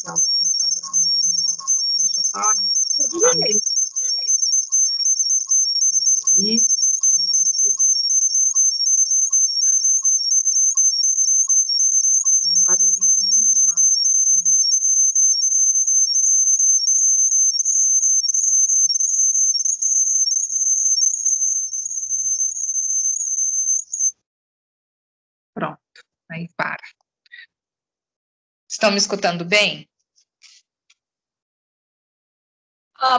desligar o computador. Não rola. Deixa eu só... Peraí. Deixa eu ali presente. É um barulhinho muito chato. Pronto, aí para. Estão me escutando bem?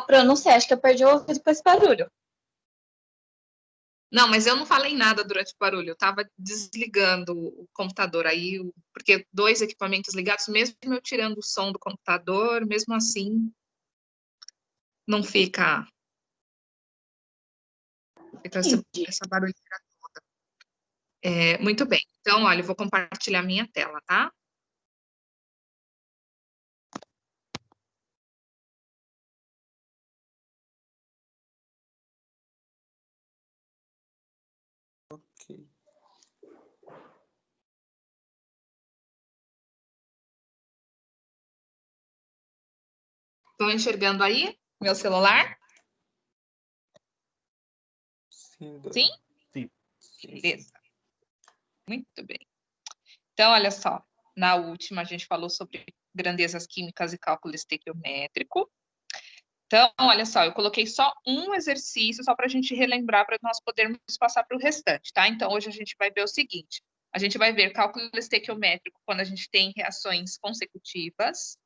Pro, não sei, acho que eu perdi o ouvido com esse barulho. Não, mas eu não falei nada durante o barulho. Eu estava desligando o computador aí, porque 2 equipamentos ligados, mesmo eu tirando o som do computador, mesmo assim, não fica essa barulheira toda. Muito bem. Então, olha, eu vou compartilhar minha tela, tá? Ok. Estão enxergando aí meu celular? Sim? Sim? Sim. Beleza. Muito bem. Então, olha só. Na última, a gente falou sobre grandezas químicas e cálculo estequiométrico. Então, olha só, eu coloquei só um exercício, só para a gente relembrar, para nós podermos passar para o restante, tá? Então, hoje a gente vai ver o seguinte. A gente vai ver cálculo estequiométrico quando a gente tem reações consecutivas,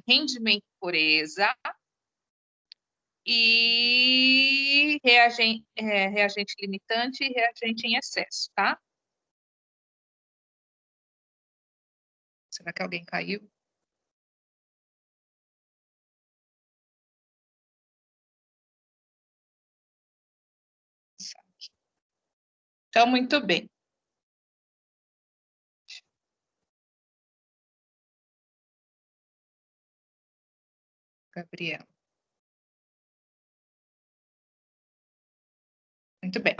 rendimento pureza e reagente limitante e reagente em excesso, tá? Será que alguém caiu? Então, muito bem. Gabriel. Muito bem.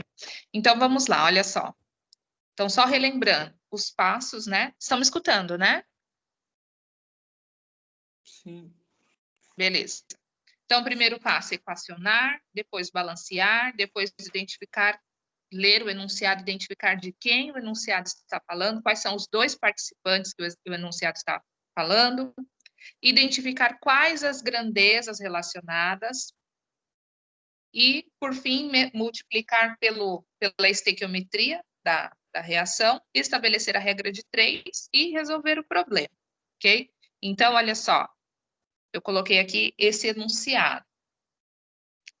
Então, vamos lá, olha só. Então, só relembrando os passos, né? Estão me escutando, né? Sim. Beleza. Então, o primeiro passo é equacionar, depois balancear, depois identificar, ler o enunciado, identificar de quem o enunciado está falando, quais são os 2 participantes que o enunciado está falando, identificar quais as grandezas relacionadas e, por fim, multiplicar pela estequiometria da reação, estabelecer a regra de 3 e resolver o problema, ok? Então, olha só, eu coloquei aqui esse enunciado,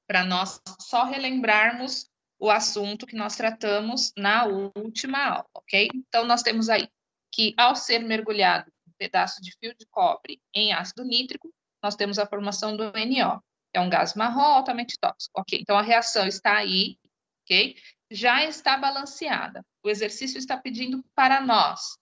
para nós só relembrarmos o assunto que nós tratamos na última aula, ok? Então, nós temos aí que, ao ser mergulhado um pedaço de fio de cobre em ácido nítrico, nós temos a formação do NO. É um gás marrom altamente tóxico, ok? Então, a reação está aí, ok? Já está balanceada. O exercício está pedindo para nós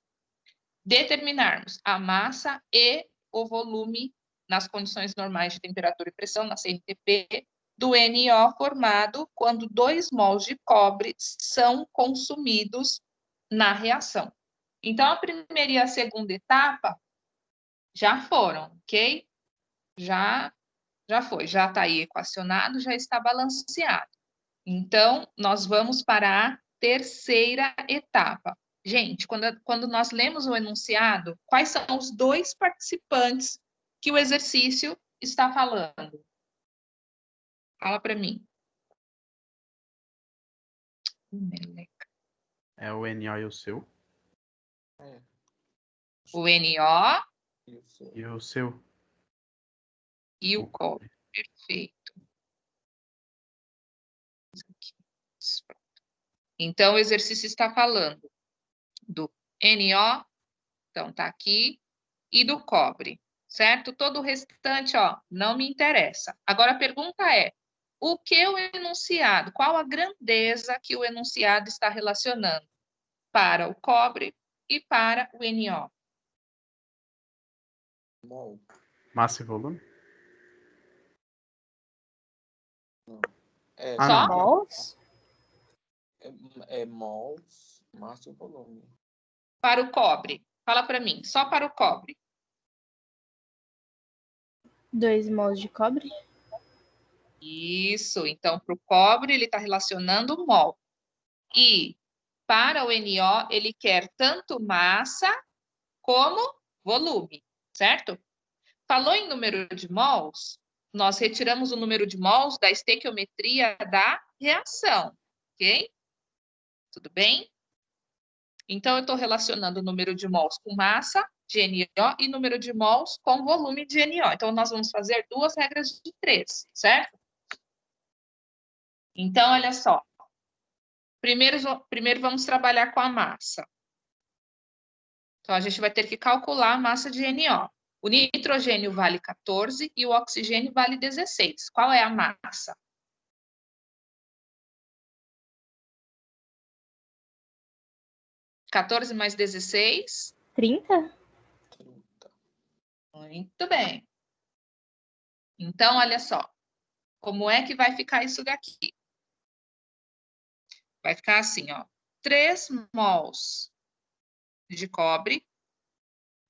determinarmos a massa e o volume nas condições normais de temperatura e pressão, na CNTP, do NO formado quando 2 mols de cobre são consumidos na reação. Então, a primeira e a segunda etapa já foram, ok? Já foi, já está aí equacionado, já está balanceado. Então, nós vamos para a terceira etapa. Gente, quando nós lemos o enunciado, quais são os 2 participantes que o exercício está falando? Fala para mim. É o NO e o seu? O NO E o seu? e o cobre. Perfeito. Então, o exercício está falando do NO, então tá aqui, e do cobre, certo? Todo o restante, ó, não me interessa. Agora, a pergunta é, o que o enunciado, qual a grandeza que o enunciado está relacionando para o cobre e para o NO? Mol. Massa e volume? Não. Só? Não. Mols? É mols, massa e volume. Para o cobre, Fala para mim, só para o cobre. 2 mols de cobre. Isso, então para o cobre ele está relacionando o mol. E para o NO ele quer tanto massa como volume, certo? Falou em número de mols, nós retiramos o número de mols da estequiometria da reação, ok? Tudo bem? Então, eu estou relacionando o número de mols com massa de NO e número de mols com volume de NO. Então, nós vamos fazer 2 regras de 3, certo? Então, olha só. Primeiro vamos trabalhar com a massa. Então, a gente vai ter que calcular a massa de NO. O nitrogênio vale 14 e o oxigênio vale 16. Qual é a massa? (14 mais 16? 30? 30. Muito bem. Então, olha só. Como é que vai ficar isso daqui? Vai ficar assim, ó. 3 mols de cobre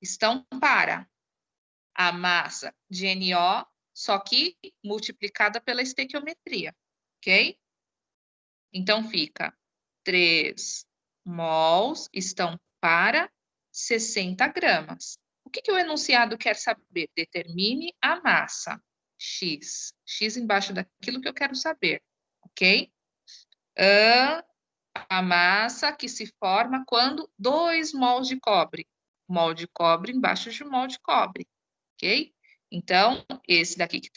estão para a massa de NO, só que multiplicada pela estequiometria, ok? Então, fica 3 mols estão para 60 gramas. O que o enunciado quer saber? Determine a massa, X. X embaixo daquilo que eu quero saber, ok? A massa que se forma quando 2 mols de cobre. Mol de cobre embaixo de mol de cobre, ok? Então, esse daqui que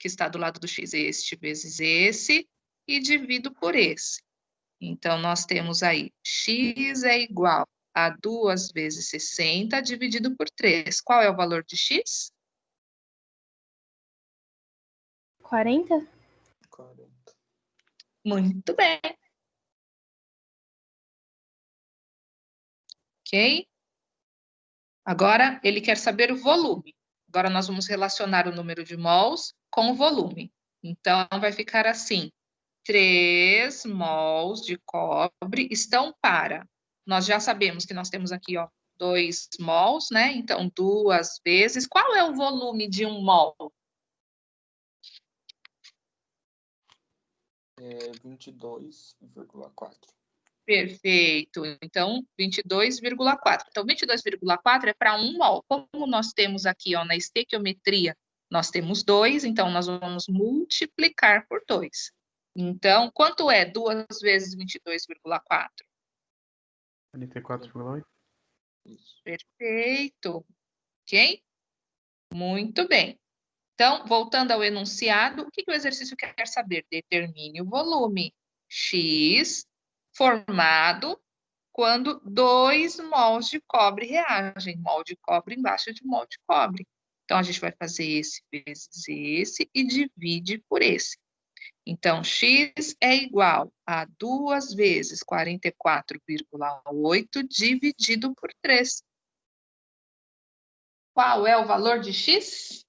está do lado do X, este vezes esse, e divido por esse. Então, nós temos aí, X é igual a 2 vezes 60 dividido por 3. Qual é o valor de X? 40? 40. Muito bem. Ok? Agora, ele quer saber o volume. Agora, nós vamos relacionar o número de mols com o volume. Então, vai ficar assim. 3 mols de cobre estão para... Nós já sabemos que nós temos aqui, ó, 2 mols, né? Então, 2 vezes... Qual é o volume de 1 mol? É 22,4. Perfeito. Então, 22,4. Então, 22,4 é para 1 mol. Como nós temos aqui, ó, na estequiometria, nós temos 2, então nós vamos multiplicar por 2. Então, quanto é 2 vezes 22,4? 44,8. Isso. Perfeito. Ok? Muito bem. Então, voltando ao enunciado, o que o exercício quer saber? Determine o volume X formado quando 2 mols de cobre reagem. Mol de cobre embaixo de mol de cobre. Então, a gente vai fazer esse vezes esse e divide por esse. Então, X é igual a 2 vezes 44,8 dividido por 3. Qual é o valor de X?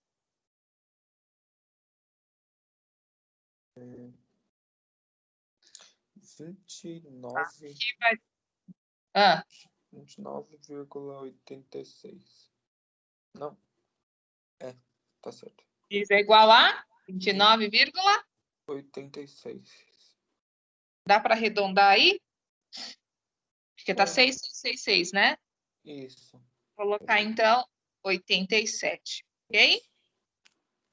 29,86. Não. Tá certo. X é igual a 29, 86. dá para arredondar aí? Porque tá É. 6,666, né? Isso. Vou colocar, então, 87, ok?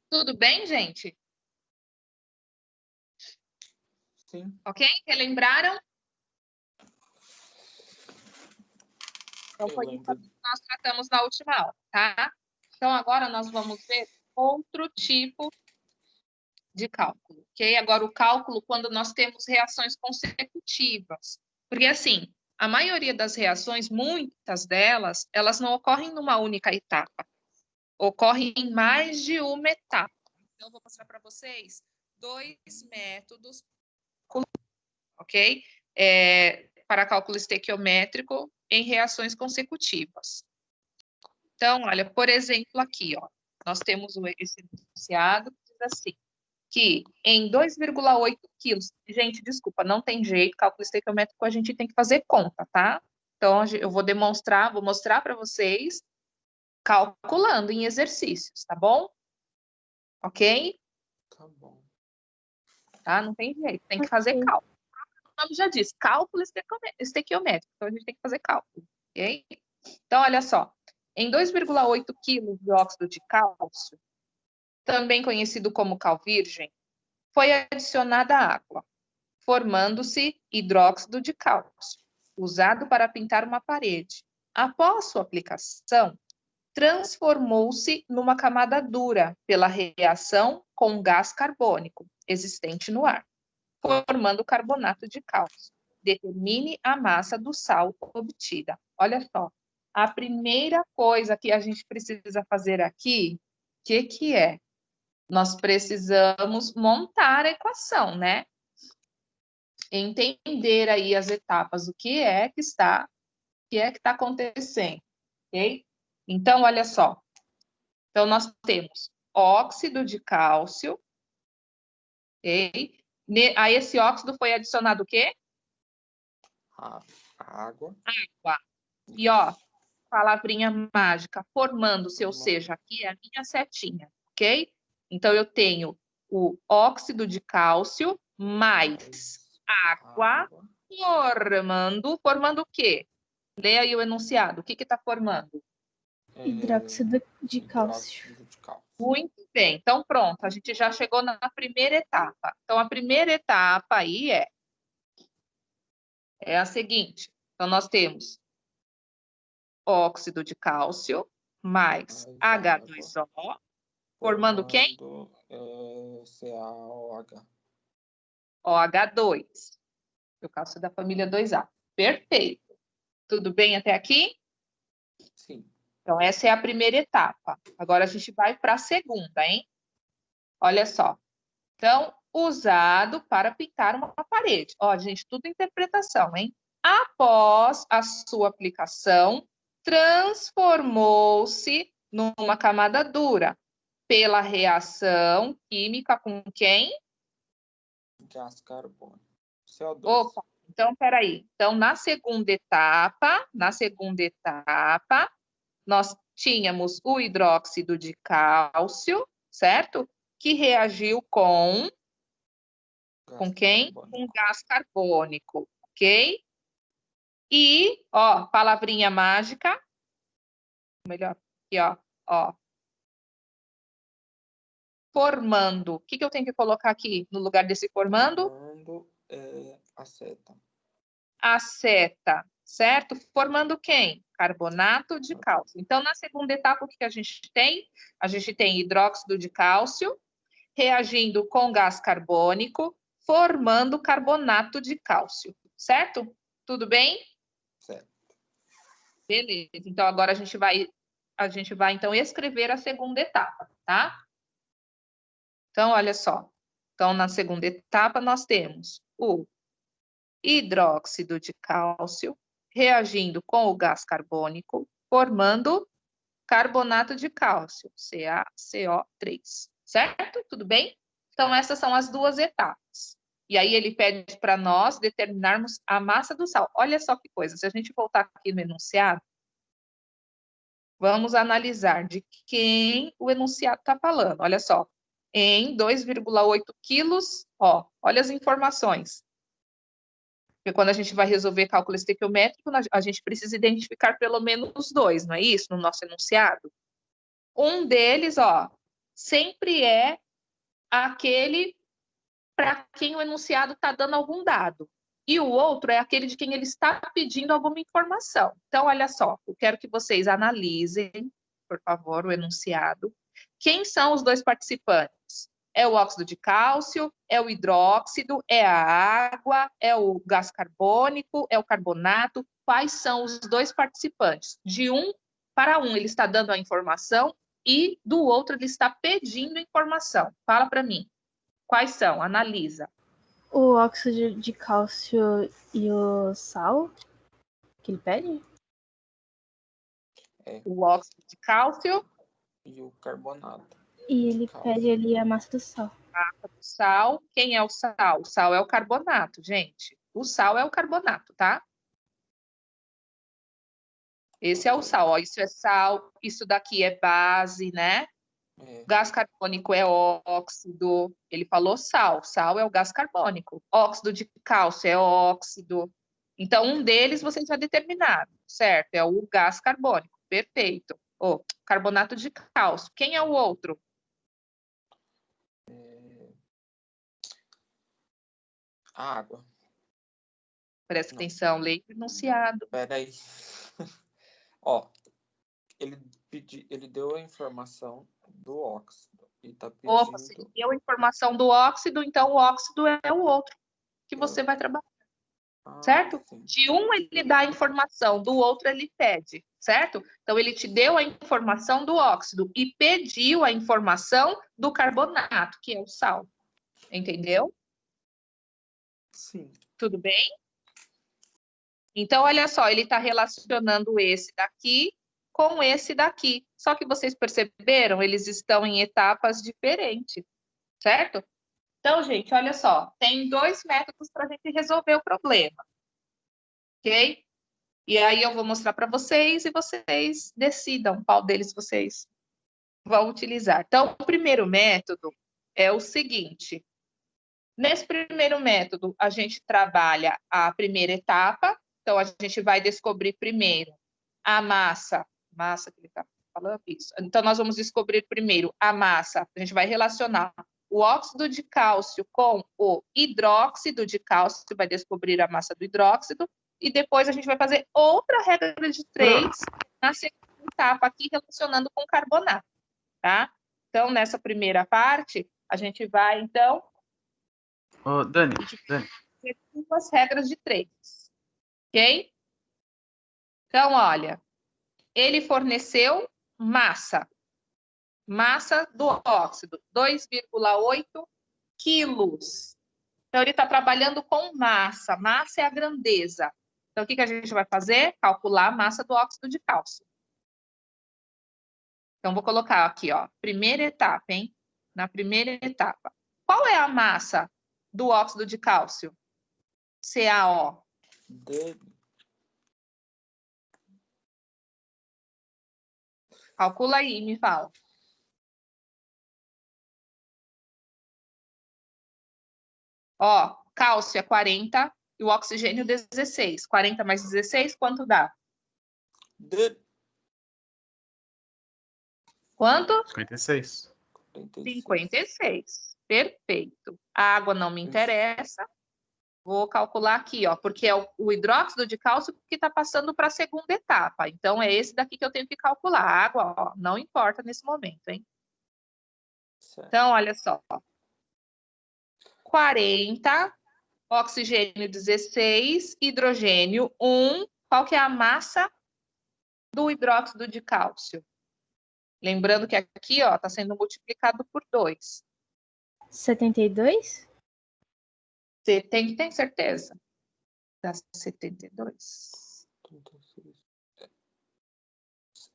Tudo bem, gente? Sim. Ok? Relembraram? Então, Eu foi isso que lembro. nós tratamos na última aula, tá? Então, agora nós vamos ver outro tipo de cálculo, ok? Agora, o cálculo quando nós temos reações consecutivas. Porque, assim, a maioria das reações, muitas delas, elas não ocorrem numa única etapa. Ocorrem em mais de uma etapa. Então, eu vou mostrar para vocês 2 métodos, ok? Para cálculo estequiométrico em reações consecutivas. Então, olha, por exemplo, aqui, ó, nós temos esse enunciado que diz assim, que em 2,8 quilos, gente, desculpa, não tem jeito, cálculo estequiométrico a gente tem que fazer conta, tá? Então, eu vou mostrar para vocês calculando em exercícios, tá bom? Ok? Tá bom. Tá? Não tem jeito, tem que fazer Ok. cálculo. O nome já diz, cálculo estequiométrico. Então, a gente tem que fazer cálculo, ok? Então, olha só. Em 2,8 quilos de óxido de cálcio, também conhecido como cal virgem, foi adicionada água, formando-se hidróxido de cálcio, usado para pintar uma parede. Após sua aplicação, transformou-se numa camada dura pela reação com gás carbônico existente no ar, formando carbonato de cálcio. Determine a massa do sal obtida. Olha só, a primeira coisa que a gente precisa fazer aqui, o que é? Nós precisamos montar a equação, né? Entender aí as etapas, o que é que está acontecendo, ok? Então, olha só. Então, nós temos óxido de cálcio, ok? A esse óxido foi adicionado o quê? Água. Água. E, ó, palavrinha mágica, formando-se, ou Formando. seja, aqui é a minha setinha, ok? Então, eu tenho o óxido de cálcio mais água formando o quê? Lê aí o enunciado. O que está formando? Hidróxido de cálcio. Hidróxido de cálcio. Muito bem. Então, pronto. A gente já chegou na primeira etapa. Então, a primeira etapa aí é a seguinte. Então, nós temos óxido de cálcio mais H2O, formando quem? CaOH. OH2. O cálcio da família 2A. Perfeito. Tudo bem até aqui? Sim. Então, essa é a primeira etapa. Agora, a gente vai para a segunda, hein? Olha só. Então, usado para pintar uma parede. Ó, gente, tudo interpretação, hein? Após a sua aplicação, transformou-se numa camada dura pela reação química com quem? Gás carbônico. CO2. Opa, então, peraí. Então, na segunda etapa, nós tínhamos o hidróxido de cálcio, certo? Que reagiu com quem? Com gás carbônico, ok? E, ó, palavrinha mágica. Melhor aqui, ó. Formando. O que eu tenho que colocar aqui no lugar desse formando? Formando aceta. Aceta, certo? Formando quem? Carbonato de cálcio. Então, na segunda etapa, o que a gente tem? A gente tem hidróxido de cálcio reagindo com gás carbônico, formando carbonato de cálcio, certo? Tudo bem? Certo. Beleza. Então, agora a gente vai então escrever a segunda etapa, tá? Então, olha só. Então, na segunda etapa, nós temos o hidróxido de cálcio reagindo com o gás carbônico, formando carbonato de cálcio, CaCO3, certo? Tudo bem? Então, essas são as duas etapas. E aí ele pede para nós determinarmos a massa do sal. Olha só que coisa, se a gente voltar aqui no enunciado, vamos analisar de quem o enunciado está falando. Olha só, em 2,8 quilos, ó, olha as informações. Porque quando a gente vai resolver cálculo estequiométrico, a gente precisa identificar pelo menos dois, não é isso? No nosso enunciado. Um deles, ó, sempre é aquele para quem o enunciado está dando algum dado. E o outro é aquele de quem ele está pedindo alguma informação. Então, olha só, eu quero que vocês analisem, por favor, o enunciado. Quem são os dois participantes? É o óxido de cálcio, é o hidróxido, é a água, é o gás carbônico, é o carbonato. Quais são os dois participantes? De um para um, ele está dando a informação e do outro ele está pedindo informação. Fala para mim. Quais são? Analisa. O óxido de cálcio e o sal que ele pede? O óxido de cálcio. E o carbonato. E ele pede ali a massa do sal. Massa do sal. Quem é o sal? O sal é o carbonato, gente. O sal é o carbonato, tá? Esse é o sal, ó. Isso é sal, isso daqui é base, né? É. Gás carbônico é óxido. Ele falou sal. Sal é o gás carbônico. Óxido de cálcio é óxido. Então, um deles vocês já determinaram, certo? É o gás carbônico. Perfeito. Ó, carbonato de cálcio. Quem é o outro? Água. Presta Não. atenção, leia o enunciado. Peraí. Ó, ele deu a informação do óxido e tá Opa, se pedindo. deu a informação do óxido, então o óxido é o outro que É você vai trabalhar, Ah, certo? sim. De um ele dá a informação, do outro ele pede, certo? Então ele te deu a informação do óxido e pediu a informação do carbonato, que é o sal. Entendeu? Sim. Tudo bem? Então, olha só, ele está relacionando esse daqui com esse daqui. Só que vocês perceberam, eles estão em etapas diferentes, certo? Então, gente, olha só, tem dois métodos para a gente resolver o problema, ok? E aí eu vou mostrar para vocês e vocês decidam qual deles vocês vão utilizar. Então, o primeiro método é o seguinte. Nesse primeiro método, a gente trabalha a primeira etapa. Então, a gente vai descobrir primeiro a massa que ele está falando, isso. Então, nós vamos descobrir primeiro a massa. A gente vai relacionar o óxido de cálcio com o hidróxido de cálcio, que vai descobrir a massa do hidróxido, e depois a gente vai fazer outra regra de 3 na segunda etapa aqui, relacionando com carbonato, tá? Então, nessa primeira parte, a gente vai, então, Ô, Dani, ter duas regras de 3, ok? Então, olha, ele forneceu massa do óxido, 2,8 quilos. Então, ele está trabalhando com massa. Massa é a grandeza. Então, o que a gente vai fazer? Calcular a massa do óxido de cálcio. Então, vou colocar aqui, ó, primeira etapa, hein? Na primeira etapa. Qual é a massa do óxido de cálcio? CaO. Calcula aí, me fala. Ó, cálcio é 40 e o oxigênio 16. 40 mais 16, quanto dá? Quanto? 56. 56. Perfeito. A água não me interessa. Vou calcular aqui, ó, porque é o hidróxido de cálcio que está passando para a segunda etapa. Então, é esse daqui que eu tenho que calcular. A água, ó, não importa nesse momento, hein? Certo. Então, olha só. 40, oxigênio 16, hidrogênio 1. Qual que é a massa do hidróxido de cálcio? Lembrando que aqui, ó, está sendo multiplicado por 2. 72? Você tem certeza? Dá 72. 76.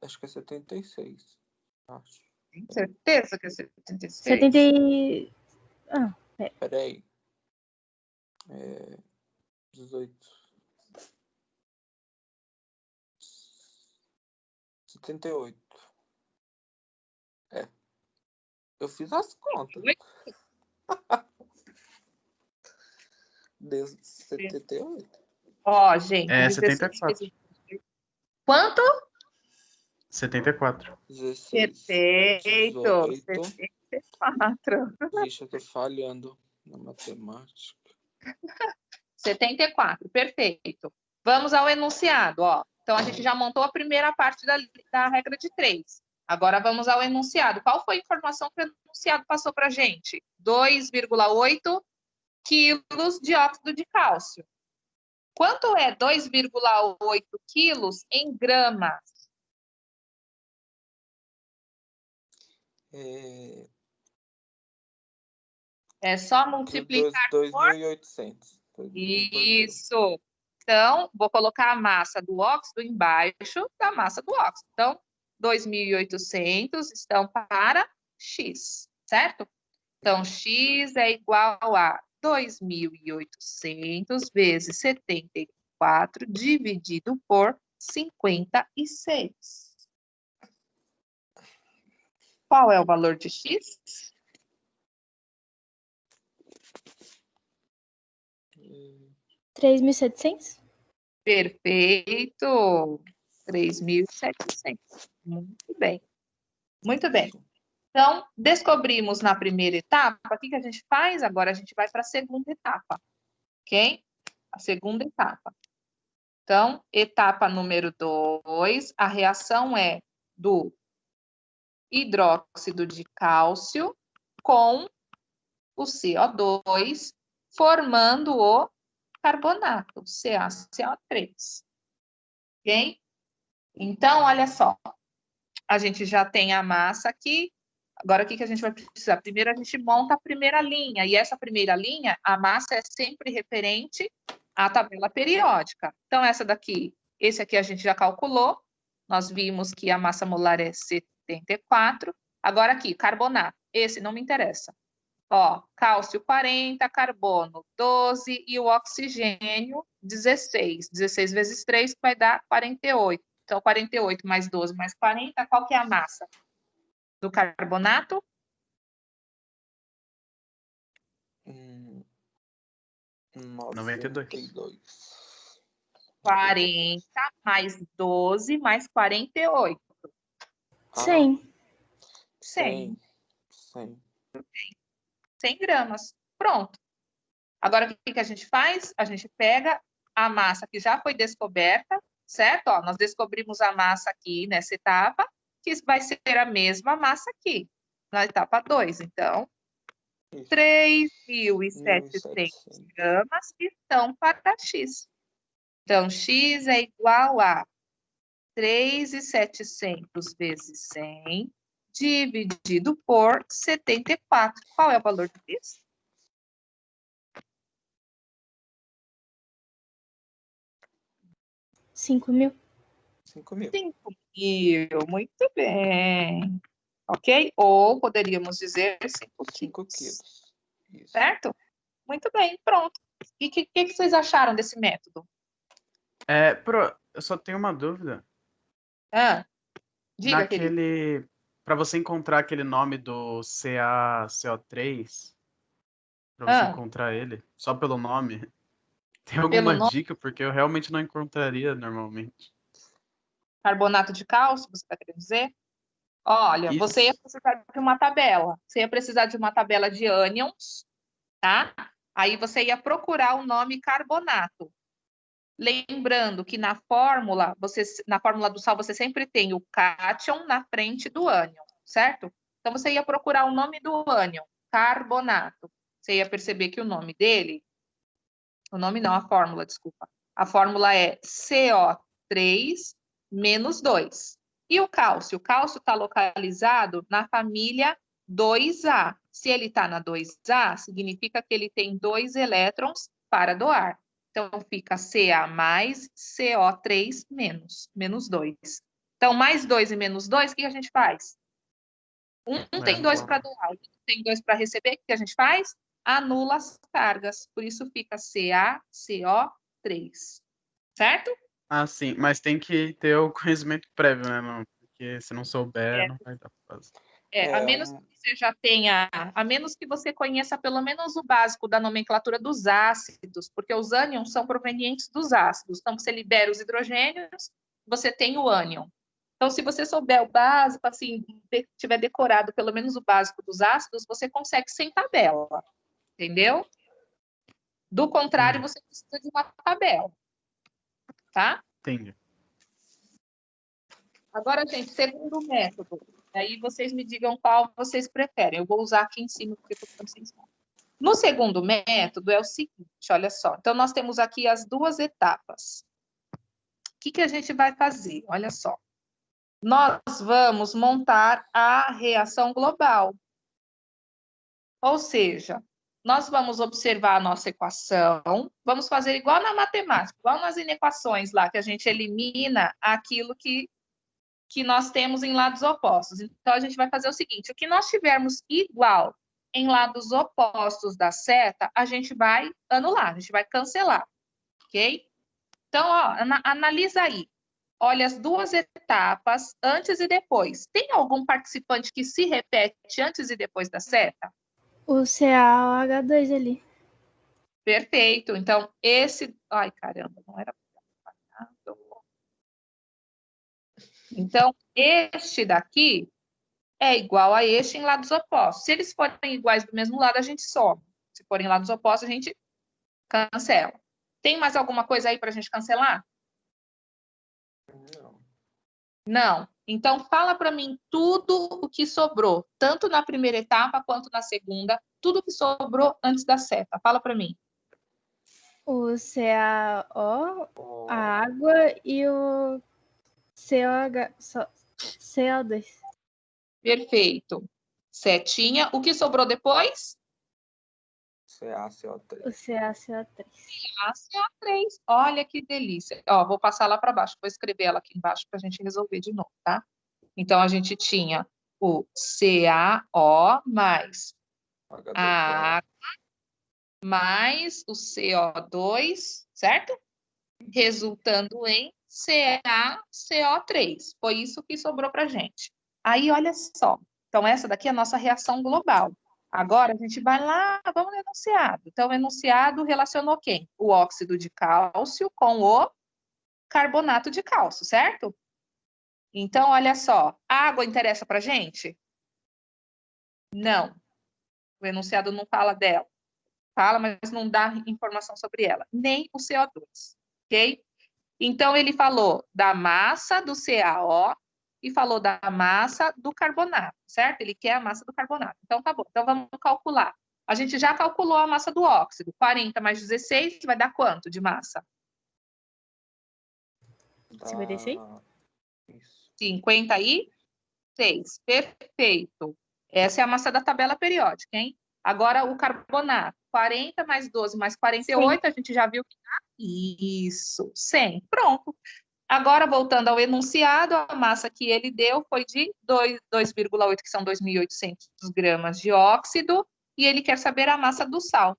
Acho que é 76. Acho. Tem certeza que é 76? 70 e... Ah, Peraí. 18. 78. Eu fiz as contas. Deu 78. Ó, gente. É 16. 74. Quanto? 74. 16. Perfeito. 18. 74. Vixe, eu tô falhando na matemática. 74, perfeito. Vamos ao enunciado, ó. Então, a gente já montou a primeira parte da regra de 3. Agora, vamos ao enunciado. Qual foi a informação que o enunciado passou para a gente? 2,8 quilos de óxido de cálcio. Quanto é 2,8 quilos em gramas? É só multiplicar por 2.800. Isso. Então, vou colocar a massa do óxido embaixo da massa do óxido. Então, 2.800 estão para X, certo? Então, X é igual a 2.800 vezes 74 dividido por 56. Qual é o valor de x? 3.700? Perfeito. 3.700. Muito bem. Muito bem. Então, descobrimos na primeira etapa. O que a gente faz? Agora a gente vai para a segunda etapa. Ok? A segunda etapa. Então, etapa número 2, a reação é do hidróxido de cálcio com o CO2, formando o carbonato, CaCO3. Ok? Então, olha só. A gente já tem a massa aqui. Agora, o que a gente vai precisar? Primeiro, a gente monta a primeira linha. E essa primeira linha, a massa é sempre referente à tabela periódica. Então, essa daqui, esse aqui a gente já calculou. Nós vimos que a massa molar é 74. Agora aqui, carbonato. Esse não me interessa. Ó, cálcio 40, carbono 12 e o oxigênio 16. 16 vezes 3 vai dar 48. Então, 48 mais 12 mais 40, qual que é a massa do carbonato? 92. 40 mais 12 mais 48. 100. 100. 100. 100 gramas. Pronto. Agora, o que a gente faz? A gente pega a massa que já foi descoberta, certo? Ó, nós descobrimos a massa aqui nessa etapa, que vai ser a mesma massa aqui, na etapa 2. Então, 3.700 gramas estão para x. Então, x é igual a 3.700 vezes 100 dividido por 74. Qual é o valor de x? 5.000. 5.000. 5.000. Muito bem. Ok? Ou poderíamos dizer 5 5 quilos. quilos. Isso. Certo? Muito bem, pronto. E o que vocês acharam desse método? Eu só tenho uma dúvida. Diga, querido. Para você encontrar aquele nome do CaCO3, para você encontrar ele, só pelo nome, tem alguma nome? dica? Porque eu realmente não encontraria normalmente. Carbonato de cálcio, você está querendo dizer? Olha, Isso. você ia precisar de uma tabela. Você ia precisar de uma tabela de ânions, tá? Aí você ia procurar o nome carbonato. Lembrando que na fórmula do sal, você sempre tem o cátion na frente do ânion, certo? Então, você ia procurar o nome do ânion, carbonato. Você ia perceber que o nome dele... O nome não, a fórmula, desculpa. A fórmula é CO3 menos 2. E o cálcio? O cálcio está localizado na família 2A. Se ele está na 2A, significa que ele tem 2 elétrons para doar. Então, fica Ca mais CO3 menos 2. Então, mais 2 e menos 2, o que a gente faz? Um tem 2 para doar, outro tem 2 para receber, o que a gente faz? Anula as cargas. Por isso fica CaCO3. Certo? Ah, sim, mas tem que ter o conhecimento prévio, né? Não? Porque se não souber, não vai dar pra fazer. A menos que você já tenha, a menos que você conheça pelo menos o básico da nomenclatura dos ácidos, porque os ânions são provenientes dos ácidos. Então, você libera os hidrogênios, você tem o ânion. Então, se você souber o básico, assim, tiver decorado pelo menos o básico dos ácidos, você consegue sem tabela, entendeu? Do contrário, você precisa de uma tabela, tá? Entendi. Agora, gente, segundo método. Aí vocês me digam qual vocês preferem. Eu vou usar aqui em cima, porque estou ficando sem espaço. No segundo método é o seguinte, olha só. Então, nós temos aqui as duas etapas. O que a gente vai fazer? Olha só. Nós vamos montar a reação global. Ou seja, nós vamos observar a nossa equação, vamos fazer igual na matemática, igual nas inequações lá, que a gente elimina aquilo que nós temos em lados opostos. Então, a gente vai fazer o seguinte, o que nós tivermos igual em lados opostos da seta, a gente vai anular, a gente vai cancelar, ok? Então, ó, analisa aí. olha as duas etapas, antes e depois. Tem algum participante que se repete antes e depois da seta? O CaOH2 ali. Perfeito. Então, esse... Ai, caramba, não era... Então, este daqui é igual a este em lados opostos. Se eles forem iguais do mesmo lado, a gente soma. Se forem lados opostos, a gente cancela. Tem mais alguma coisa aí para a gente cancelar? Não. Não. Então, fala para mim tudo o que sobrou, tanto na primeira etapa quanto na segunda, tudo que sobrou antes da seta. Fala para mim. O CaO, Ó, a água e o CO2. Perfeito. Setinha. O que sobrou depois? CaCO3. O CaCO3. CaCO3. Olha que delícia. Ó, vou passar lá para baixo. Vou escrever ela aqui embaixo para a gente resolver de novo, tá? Então, a gente tinha o CaO mais H2O. a água mais o CO2, certo? Resultando em CaCO3. Foi isso que sobrou para a gente. Aí, olha só. Então, essa daqui é a nossa reação global. Agora, a gente vai lá, vamos no enunciado. Então, o enunciado relacionou quem? O óxido de cálcio com o carbonato de cálcio, certo? Então, olha só. A água interessa para a gente? Não. O enunciado não fala dela. Fala, mas não dá informação sobre ela. Nem o CO2, ok? Então, ele falou da massa do CaO e falou da massa do carbonato, certo? Ele quer a massa do carbonato. Então, tá bom. Então, vamos calcular. A gente já calculou a massa do óxido. 40 mais 16 vai dar quanto de massa? 56? Isso. 56. Perfeito. Essa é a massa da tabela periódica, hein? Agora, o carbonato. 40 mais 12 mais 48, a gente já viu que dá isso, 100. Pronto. Agora, voltando ao enunciado, a massa que ele deu foi de 2,8, que são 2.800 gramas de óxido, e ele quer saber a massa do sal.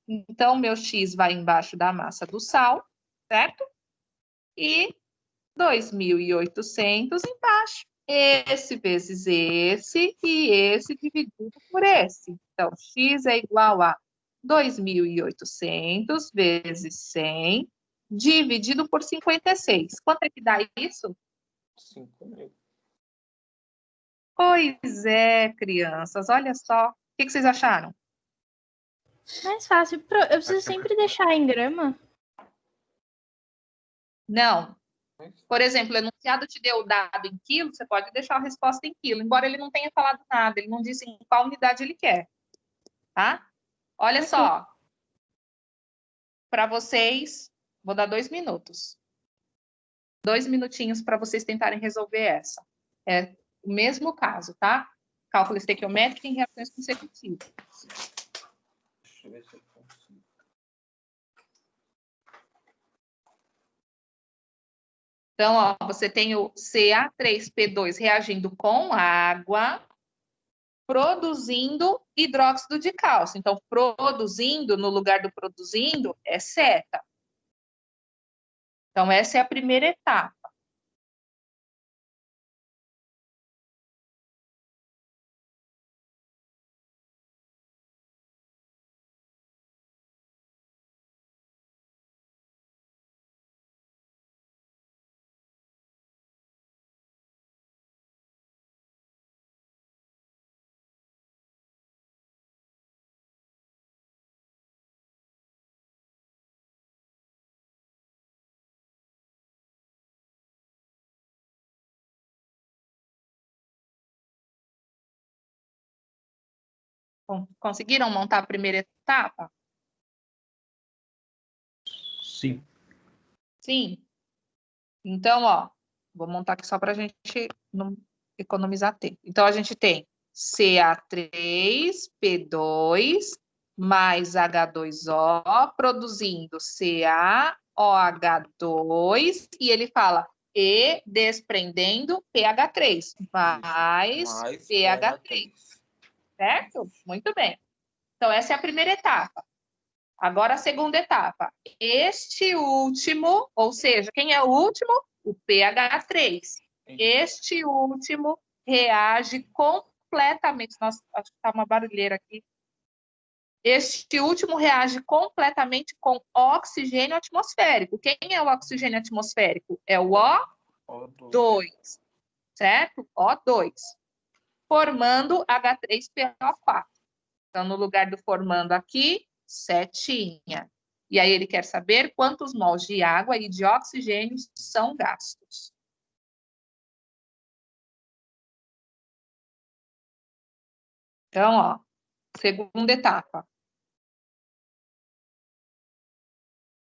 Então, meu X vai embaixo da massa do sal, certo? E 2.800 embaixo. Esse vezes esse e esse dividido por esse. Então, X é igual a 2.800 vezes 100 dividido por 56. Quanto é que dá isso? 5.000. Pois é, crianças, olha só. O que vocês acharam? Mais fácil. Eu preciso sempre deixar em grama. Não. Por exemplo, o enunciado te deu o dado em quilo, você pode deixar a resposta em quilo, embora ele não tenha falado nada, ele não disse em qual unidade ele quer, tá? Olha só, para vocês, vou dar 2 minutos. 2 minutinhos para vocês tentarem resolver essa. É o mesmo caso, tá? Cálculo estequiométrico em reações consecutivas. Deixa eu ver se eu consigo. Então, ó, você tem o Ca3P2 reagindo com água, produzindo hidróxido de cálcio. Então, produzindo, no lugar do produzindo, é seta. Então, essa é a primeira etapa. Conseguiram montar a primeira etapa? Sim. Sim. Então, ó, vou montar aqui só para a gente não economizar tempo. Então, a gente tem Ca3P2 mais H2O, produzindo CaOH2, e ele fala e desprendendo PH3, mais PH3, certo? Muito bem. Então, essa é a primeira etapa. Agora, a segunda etapa. Este último, ou seja, quem é o último? o pH3. Este último reage completamente. Nossa, acho que está uma barulheira aqui. Este último reage completamente com oxigênio atmosférico. Quem é o oxigênio atmosférico? É o O2, certo? O2. Formando H3PO4. Então, no lugar do formando aqui, setinha. E aí ele quer saber quantos mols de água e de oxigênio são gastos. Então, ó, segunda etapa.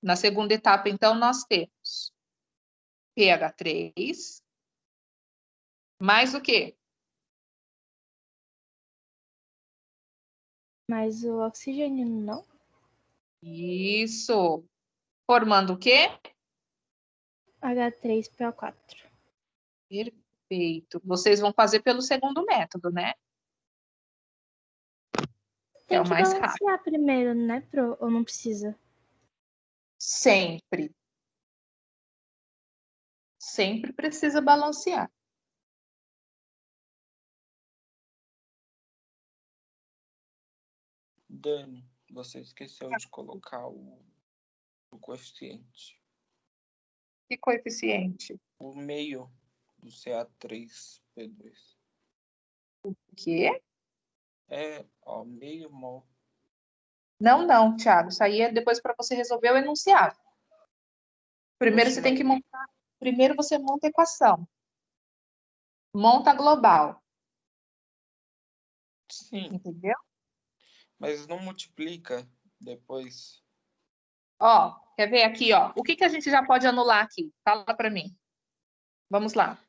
Na segunda etapa, então, nós temos pH3, mais o quê? Mais o oxigênio, não? Isso. Formando o quê? H3PO4. Perfeito. Vocês vão fazer pelo segundo método, né? Tem É o que mais rápido. balancear primeiro, né, ou não precisa? Sempre. Sempre precisa balancear. Dani, você esqueceu de colocar o coeficiente. Que coeficiente? O meio do CA3P2. O quê? É, ó, meio mol. Não, Thiago. Isso aí é depois para você resolver o enunciado. Primeiro Oxe, você tem mas- que montar. Primeiro você monta a equação. Monta a global. Sim, Entendeu? mas não multiplica depois. Ó, quer ver aqui, ó? O que que a gente já pode anular aqui? Fala para mim. Vamos lá.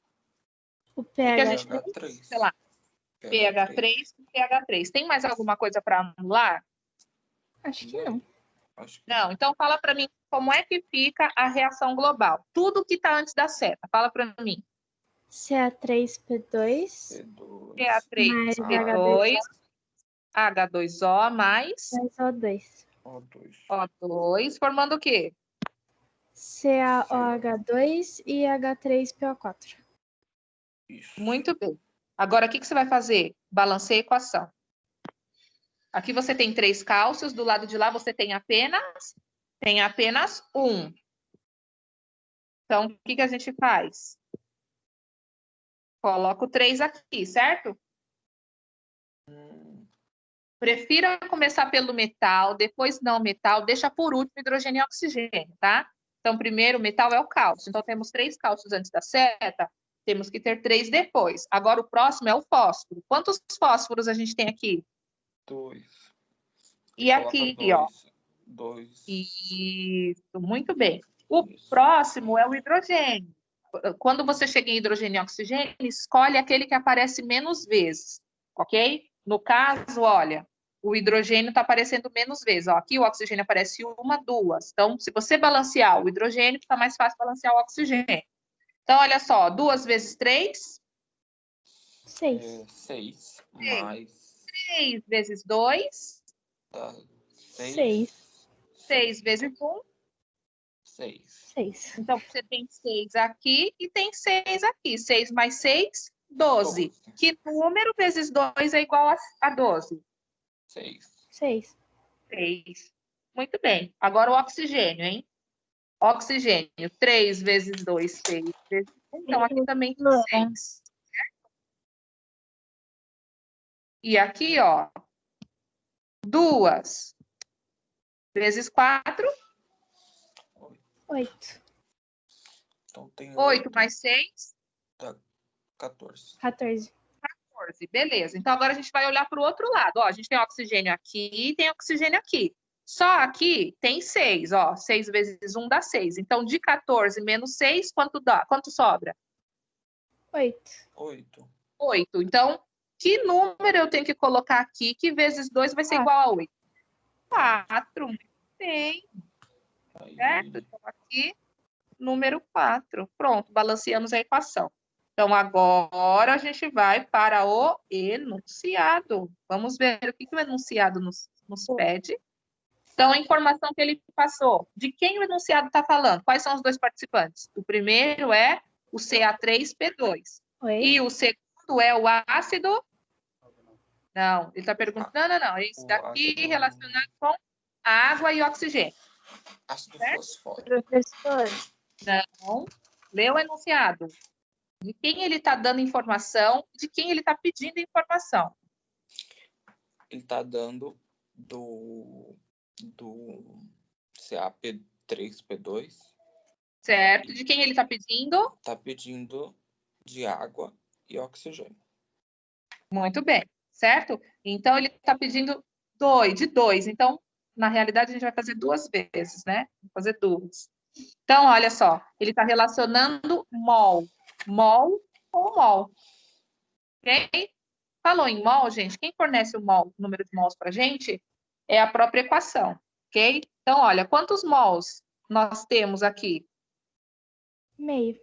O que a pH, gente- pH3. Sei lá, pH3 e pH3. Tem mais alguma coisa para anular? acho que não. Acho que Não. Então fala para mim como é que fica a reação global. Tudo que está antes da seta. Fala para mim. CA3P2 P2. mais CA3P2, H2O mais mais O2. O2. O2, formando o quê? CaOH2 e H3PO4. Isso. Muito bem. Agora, o que que você vai fazer? Balanceia a equação. Aqui você tem 3 cálcios, do lado de lá você tem apenas 1. Então, o que que a gente faz? Coloca o 3 aqui, certo? Prefira começar pelo metal, depois não metal, deixa por último hidrogênio e oxigênio, tá? Então, primeiro, o metal é o cálcio. Então, temos 3 cálcios antes da seta, temos que ter 3 depois. Agora, o próximo é o fósforo. Quantos fósforos a gente tem aqui? 2. E aqui, ó. 2. Isso, muito bem. O Isso. próximo é o hidrogênio. Quando você chega em hidrogênio e oxigênio, escolhe aquele que aparece menos vezes, ok? No caso, olha, o hidrogênio está aparecendo menos vezes. Ó, aqui o oxigênio aparece 1, 2. Então, se você balancear o hidrogênio, fica mais fácil balancear o oxigênio. Então, olha só, 2 vezes 3, 6. 6 mais 3 vezes 2, 6. 6 vezes 1. 6. 6. Então, você tem 6 aqui e tem 6 aqui. 6 mais 6, 12. Que número vezes 2 é igual a 12? 6. 6. 6. Muito bem. Agora o oxigênio, hein? Oxigênio, 3 vezes 2, 6 vezes 1. Então, aqui também tem 6. E aqui, ó, 2 vezes 4, 8. Então tem 8 mais 6, 14. 14. 14. Beleza. Então, agora a gente vai olhar para o outro lado. Ó, a gente tem oxigênio aqui e tem oxigênio aqui. Só aqui tem 6, ó. 6 vezes 1 dá 6. Então, de 14 menos 6, quanto dá? Quanto sobra? 8. 8. 8. Então, que número eu tenho que colocar aqui que vezes 2 vai ser igual a 8? 4. Muito bem. Certo? Então, aqui, número 4. Pronto, balanceamos a equação. Então, agora a gente vai para o enunciado. Vamos ver o que o enunciado nos pede. Então, a informação que ele passou, de quem o enunciado está falando? Quais são os dois participantes? O primeiro é o Ca3P2. Oi? E o segundo é o ácido... Não, ele está perguntando, não. Esse O daqui ácido- relacionado com água e oxigênio. Ácido Certo? fosfórico. Professor, Não. Lê o enunciado. De quem ele está dando informação, de quem ele está pedindo informação. Ele tá dando do CaP3P2. Certo? De quem ele está pedindo? Tá pedindo de água e oxigênio. Muito bem, certo? Então, ele está pedindo de dois. Então, na realidade, a gente vai fazer duas vezes, né? Vou fazer duas. Então, olha só. Ele está relacionando mol. Mol com mol. Ok? Falou em mol, gente. Quem fornece o mol, o número de mols para a gente, é a própria equação. Ok? Então, olha, quantos mols nós temos aqui? meio.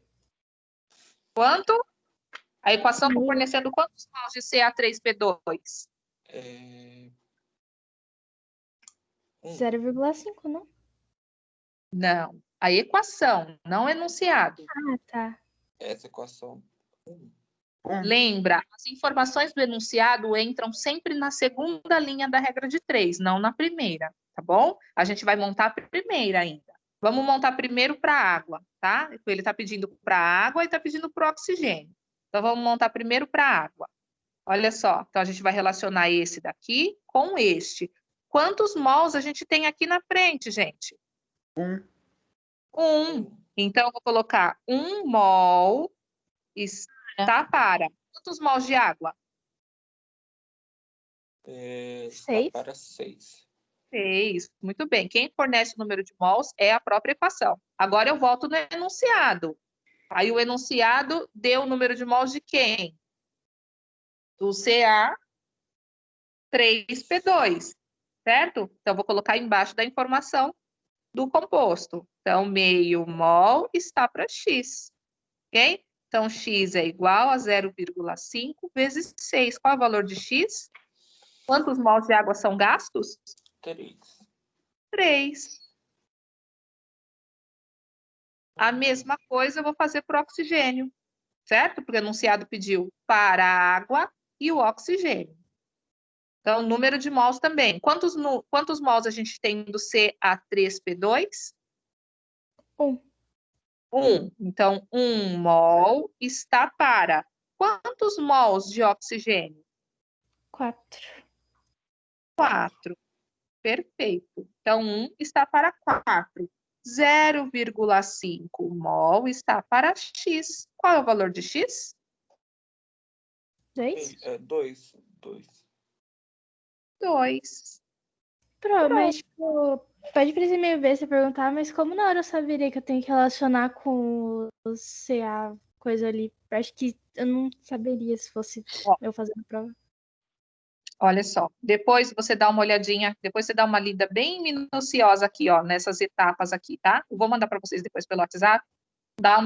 Quanto? A equação está Meio. fornecendo quantos mols de Ca3P2? É... 0,5, não? Não. A equação, não o enunciado. Ah, tá. Essa equação. Lembra, as informações do enunciado entram sempre na segunda linha da regra de 3, não na primeira, tá bom? A gente vai montar a primeira ainda. Vamos montar primeiro para a água, tá? Ele está pedindo para a água e está pedindo para o oxigênio. Então, vamos montar primeiro para a água. Olha só, então a gente vai relacionar esse daqui com este. Quantos mols a gente tem aqui na frente, gente? 1. 1. Então, eu vou colocar 1 mol está para quantos mols de água? Está 6. para 6. 6. Muito bem. Quem fornece o número de mols é a própria equação. Agora eu volto no enunciado. Aí o enunciado deu o número de mols de quem? Do Ca3P2, certo? Então, vou colocar embaixo da informação do composto. Então, meio mol está para X, ok? Então, X é igual a 0,5 vezes 6. Qual é o valor de X? Quantos mols de água são gastos? 3. 3. A mesma coisa eu vou fazer para o oxigênio, certo? Porque o enunciado pediu para a água e o oxigênio. Então, número de mols também. Quantos mols a gente tem do Ca3P2? 1. 1. Então, 1 mol está para quantos mols de oxigênio? 4. 4. Perfeito. Então, 1 está para 4. 0,5 mol está para X. Qual é o valor de X? 2? 2. 2. Pronto, mas tipo, pode parecer meio besta perguntar, mas como na hora eu saberia que eu tenho que relacionar com o CA, coisa ali? Acho que eu não saberia se fosse eu fazendo a prova. Olha só, depois você dá uma olhadinha, depois você dá uma lida bem minuciosa aqui, ó, nessas etapas aqui, tá? Eu vou mandar para vocês depois pelo WhatsApp. Dá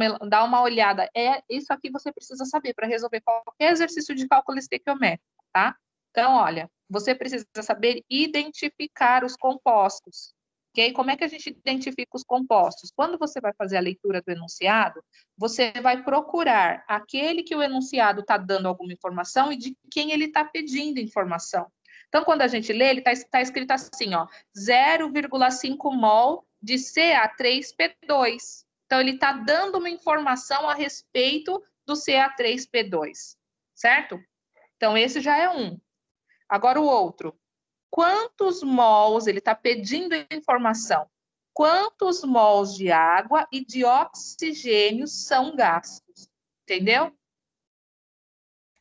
uma olhada. Isso aqui você precisa saber para resolver qualquer exercício de cálculo estequiométrico, tá? Então, olha, você precisa saber identificar os compostos, ok? Como é que a gente identifica os compostos? Quando você vai fazer a leitura do enunciado, você vai procurar aquele que o enunciado está dando alguma informação e de quem ele está pedindo informação. Então, quando a gente lê, ele está escrito assim, ó, 0,5 mol de Ca3P2. Então, ele está dando uma informação a respeito do Ca3P2, certo? Então, esse já é um. Agora, o outro. Quantos mols, ele está pedindo informação, quantos mols de água e de oxigênio são gastos? Entendeu?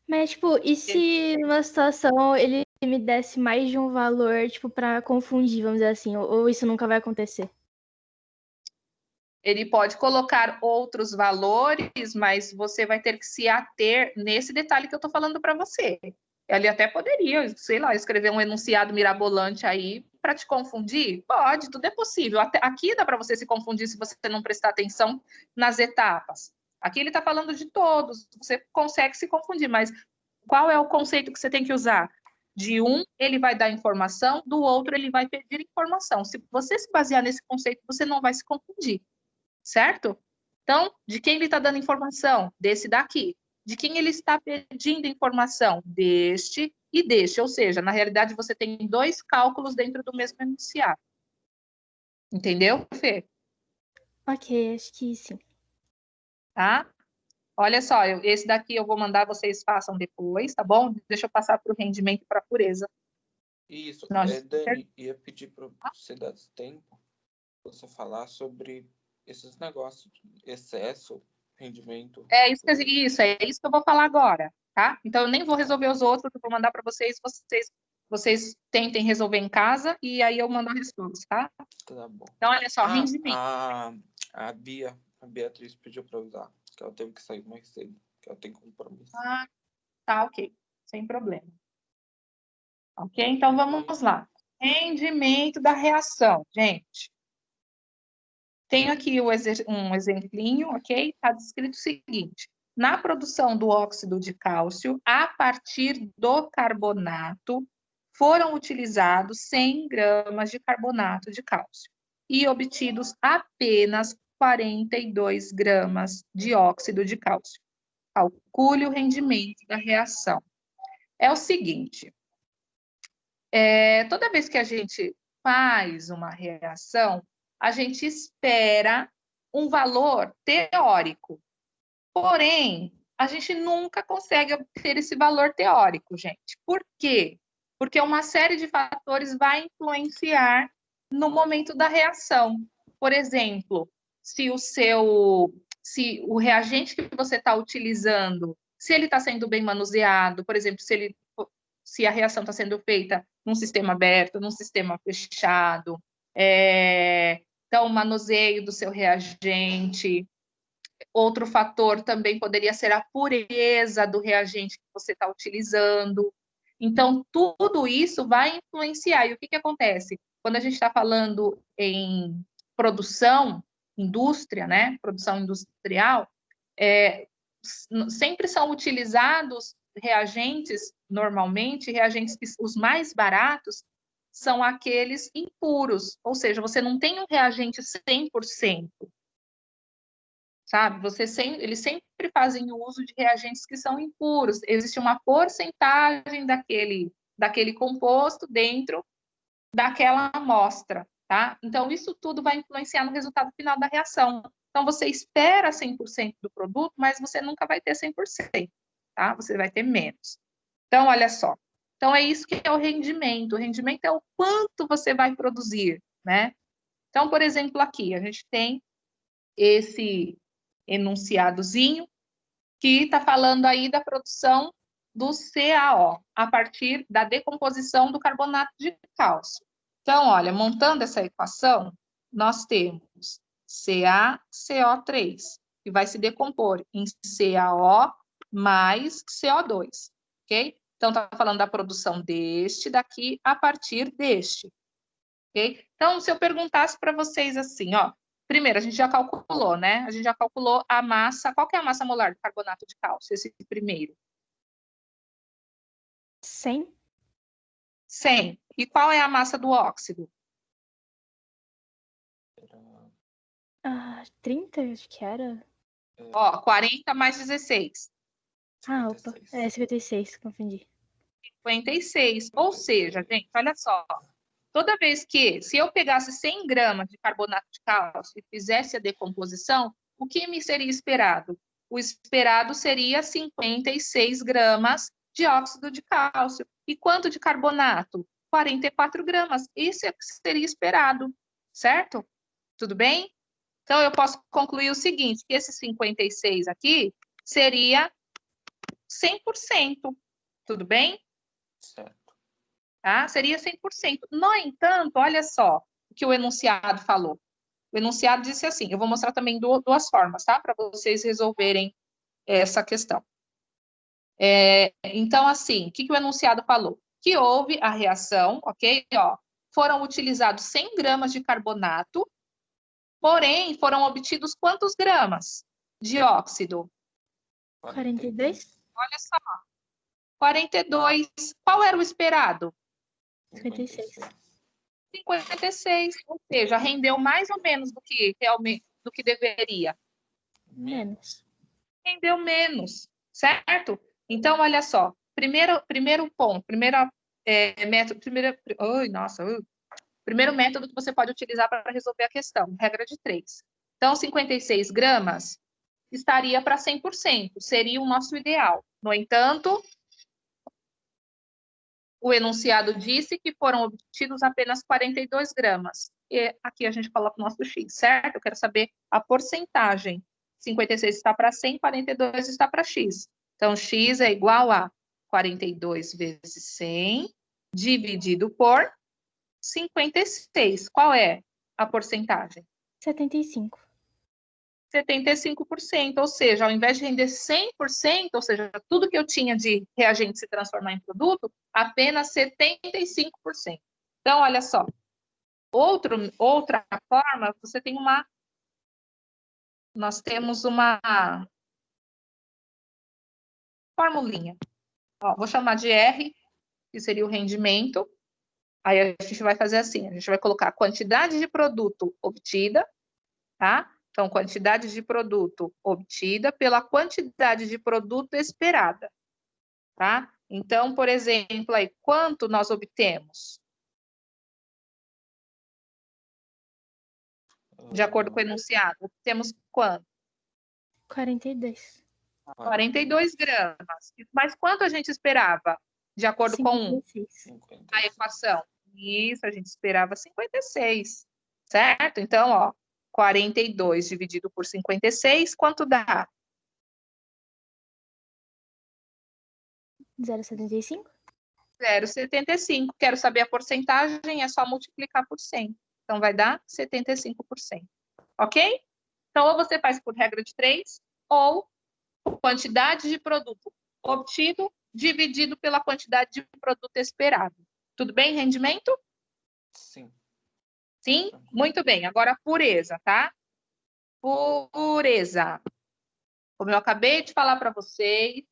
Mas, tipo, e se numa situação ele me desse mais de um valor, tipo, pra confundir, vamos dizer assim, ou isso nunca vai acontecer? Ele pode colocar outros valores, mas você vai ter que se ater nesse detalhe que eu estou falando para você. Ele até poderia, sei lá, escrever um enunciado mirabolante aí para te confundir? Pode, tudo é possível. Até aqui dá para você se confundir se você não prestar atenção nas etapas. Aqui ele está falando de todos, você consegue se confundir, mas qual é o conceito que você tem que usar? De um, ele vai dar informação, do outro, ele vai pedir informação. Se você se basear nesse conceito, você não vai se confundir, certo? Então, de quem ele está dando informação? Desse daqui. De quem ele está pedindo informação? Deste e deste. Ou seja, na realidade, você tem dois cálculos dentro do mesmo enunciado. Entendeu, Fê? Ok, acho que sim. Tá? Olha só, esse daqui eu vou mandar, vocês façam depois, tá bom? Deixa eu passar para o rendimento e para a pureza. Isso. Nós... Dani, ia pedir para você dar tempo você falar sobre esses negócios de excesso, rendimento. É isso que eu vou falar agora, tá? Então eu nem vou resolver os outros, eu vou mandar para vocês, vocês tentem resolver em casa e aí eu mando a resposta, tá? Tá bom. Então olha só, rendimento. A Beatriz pediu para usar, que ela teve que sair mais cedo, que ela tem compromisso. Tá, ok, sem problema. Ok, então vamos lá. Rendimento da reação, gente. Tenho aqui um exemplinho, ok? Está descrito o seguinte: na produção do óxido de cálcio, a partir do carbonato, foram utilizados 100 gramas de carbonato de cálcio e obtidos apenas 42 gramas de óxido de cálcio. Calcule o rendimento da reação. É o seguinte, toda vez que a gente faz uma reação, a gente espera um valor teórico. Porém, a gente nunca consegue obter esse valor teórico, gente. Por quê? Porque uma série de fatores vai influenciar no momento da reação. Por exemplo, se o reagente que você está utilizando, se ele está sendo bem manuseado, por exemplo, se a reação está sendo feita num sistema aberto, num sistema fechado, então, o manuseio do seu reagente. Outro fator também poderia ser a pureza do reagente que você está utilizando. Então, tudo isso vai influenciar. E o que acontece? Quando a gente está falando em produção, indústria, né? Produção industrial, sempre são utilizados reagentes, normalmente, reagentes que os mais baratos são aqueles impuros, ou seja, você não tem um reagente 100%, sabe? Eles sempre fazem uso de reagentes que são impuros, existe uma porcentagem daquele composto dentro daquela amostra, tá? Então, isso tudo vai influenciar no resultado final da reação. Então, você espera 100% do produto, mas você nunca vai ter 100%, tá? Você vai ter menos. Então, olha só. Então, é isso que é o rendimento. O rendimento é o quanto você vai produzir, né? Então, por exemplo, aqui, a gente tem esse enunciadozinho que está falando aí da produção do CaO, a partir da decomposição do carbonato de cálcio. Então, olha, montando essa equação, nós temos CaCO3, que vai se decompor em CaO mais CO2, ok? Então, está falando da produção deste daqui a partir deste, ok? Então, se eu perguntasse para vocês assim, ó, primeiro, a gente já calculou, né? A gente já calculou a massa, qual que é a massa molar do carbonato de cálcio, esse primeiro? 100? 100. E qual é a massa do óxido? 30, acho que era. Ó, 40 mais 16. Ah, opa. 56, confundi. 56. Ou seja, gente, olha só. Toda vez se eu pegasse 100 gramas de carbonato de cálcio e fizesse a decomposição, o que me seria esperado? O esperado seria 56 gramas de óxido de cálcio. E quanto de carbonato? 44 gramas. Isso é o que seria esperado, certo? Tudo bem? Então, eu posso concluir o seguinte, que esse 56 aqui seria 100%. Tudo bem? Certo. Tá? Seria 100%. No entanto, olha só o que o enunciado falou. O enunciado disse assim, eu vou mostrar também duas formas, tá? Para vocês resolverem essa questão. Então, assim, o que o enunciado falou? Que houve a reação, ok? Ó, foram utilizados 100 gramas de carbonato, porém, foram obtidos quantos gramas de óxido? 42? Olha só. 42. Qual era o esperado? 56. 56. Ou seja, rendeu mais ou menos do que realmente do que deveria. Menos. Rendeu menos, certo? Então, olha só. Primeiro ponto, método, primeiro método que você pode utilizar para resolver a questão, regra de 3. Então, 56 gramas estaria para 100%, seria o nosso ideal. No entanto, o enunciado disse que foram obtidos apenas 42 gramas. E aqui a gente coloca o nosso X, certo? Eu quero saber a porcentagem. 56 está para 100, 42 está para X. Então, X é igual a 42 vezes 100, dividido por 56. Qual é a porcentagem? 75. 75%, ou seja, ao invés de render 100%, ou seja, tudo que eu tinha de reagente se transformar em produto, apenas 75%. Então, olha só, outra forma, nós temos uma formulinha. Ó, vou chamar de R, que seria o rendimento. Aí a gente vai fazer assim, a gente vai colocar a quantidade de produto obtida, tá? Então, quantidade de produto obtida pela quantidade de produto esperada, tá? Então, por exemplo, aí, quanto nós obtemos? De acordo com o enunciado, obtemos quanto? 42. 42 gramas. Mas quanto a gente esperava? De acordo com 56. a equação? Isso, a gente esperava 56, certo? Então, ó, 42 dividido por 56, quanto dá? 0,75. 0,75. Quero saber a porcentagem, é só multiplicar por 100. Então, vai dar 75%. Ok? Então, ou você faz por regra de 3, ou quantidade de produto obtido dividido pela quantidade de produto esperado. Tudo bem, rendimento? Sim. Sim? Muito bem. Agora, pureza, tá? Pureza. Como eu acabei de falar para vocês,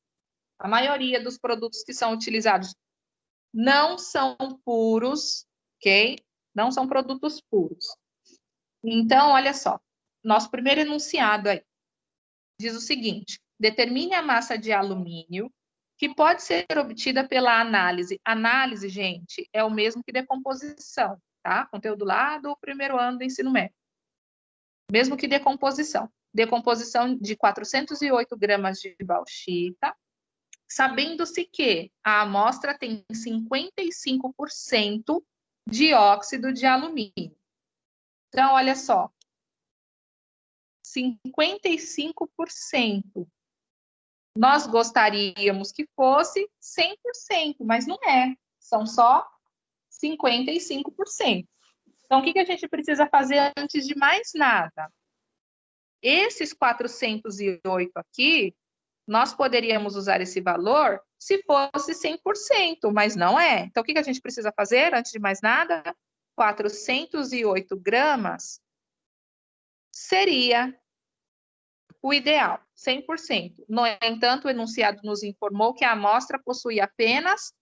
a maioria dos produtos que são utilizados não são puros, ok? Não são produtos puros. Então, olha só. Nosso primeiro enunciado aí diz o seguinte: determine a massa de alumínio que pode ser obtida pela análise. Análise, gente, é o mesmo que decomposição, tá? Conteúdo lá do primeiro ano do ensino médio. Mesmo que decomposição. Decomposição de 408 gramas de bauxita, sabendo-se que a amostra tem 55% de óxido de alumínio. Então, olha só, 55%. Nós gostaríamos que fosse 100%, mas não é. São só 55%. Então, o que a gente precisa fazer antes de mais nada? Esses 408 aqui, nós poderíamos usar esse valor se fosse 100%, mas não é. Então, o que a gente precisa fazer antes de mais nada? 408 gramas seria o ideal, 100%. No entanto, o enunciado nos informou que a amostra possui apenas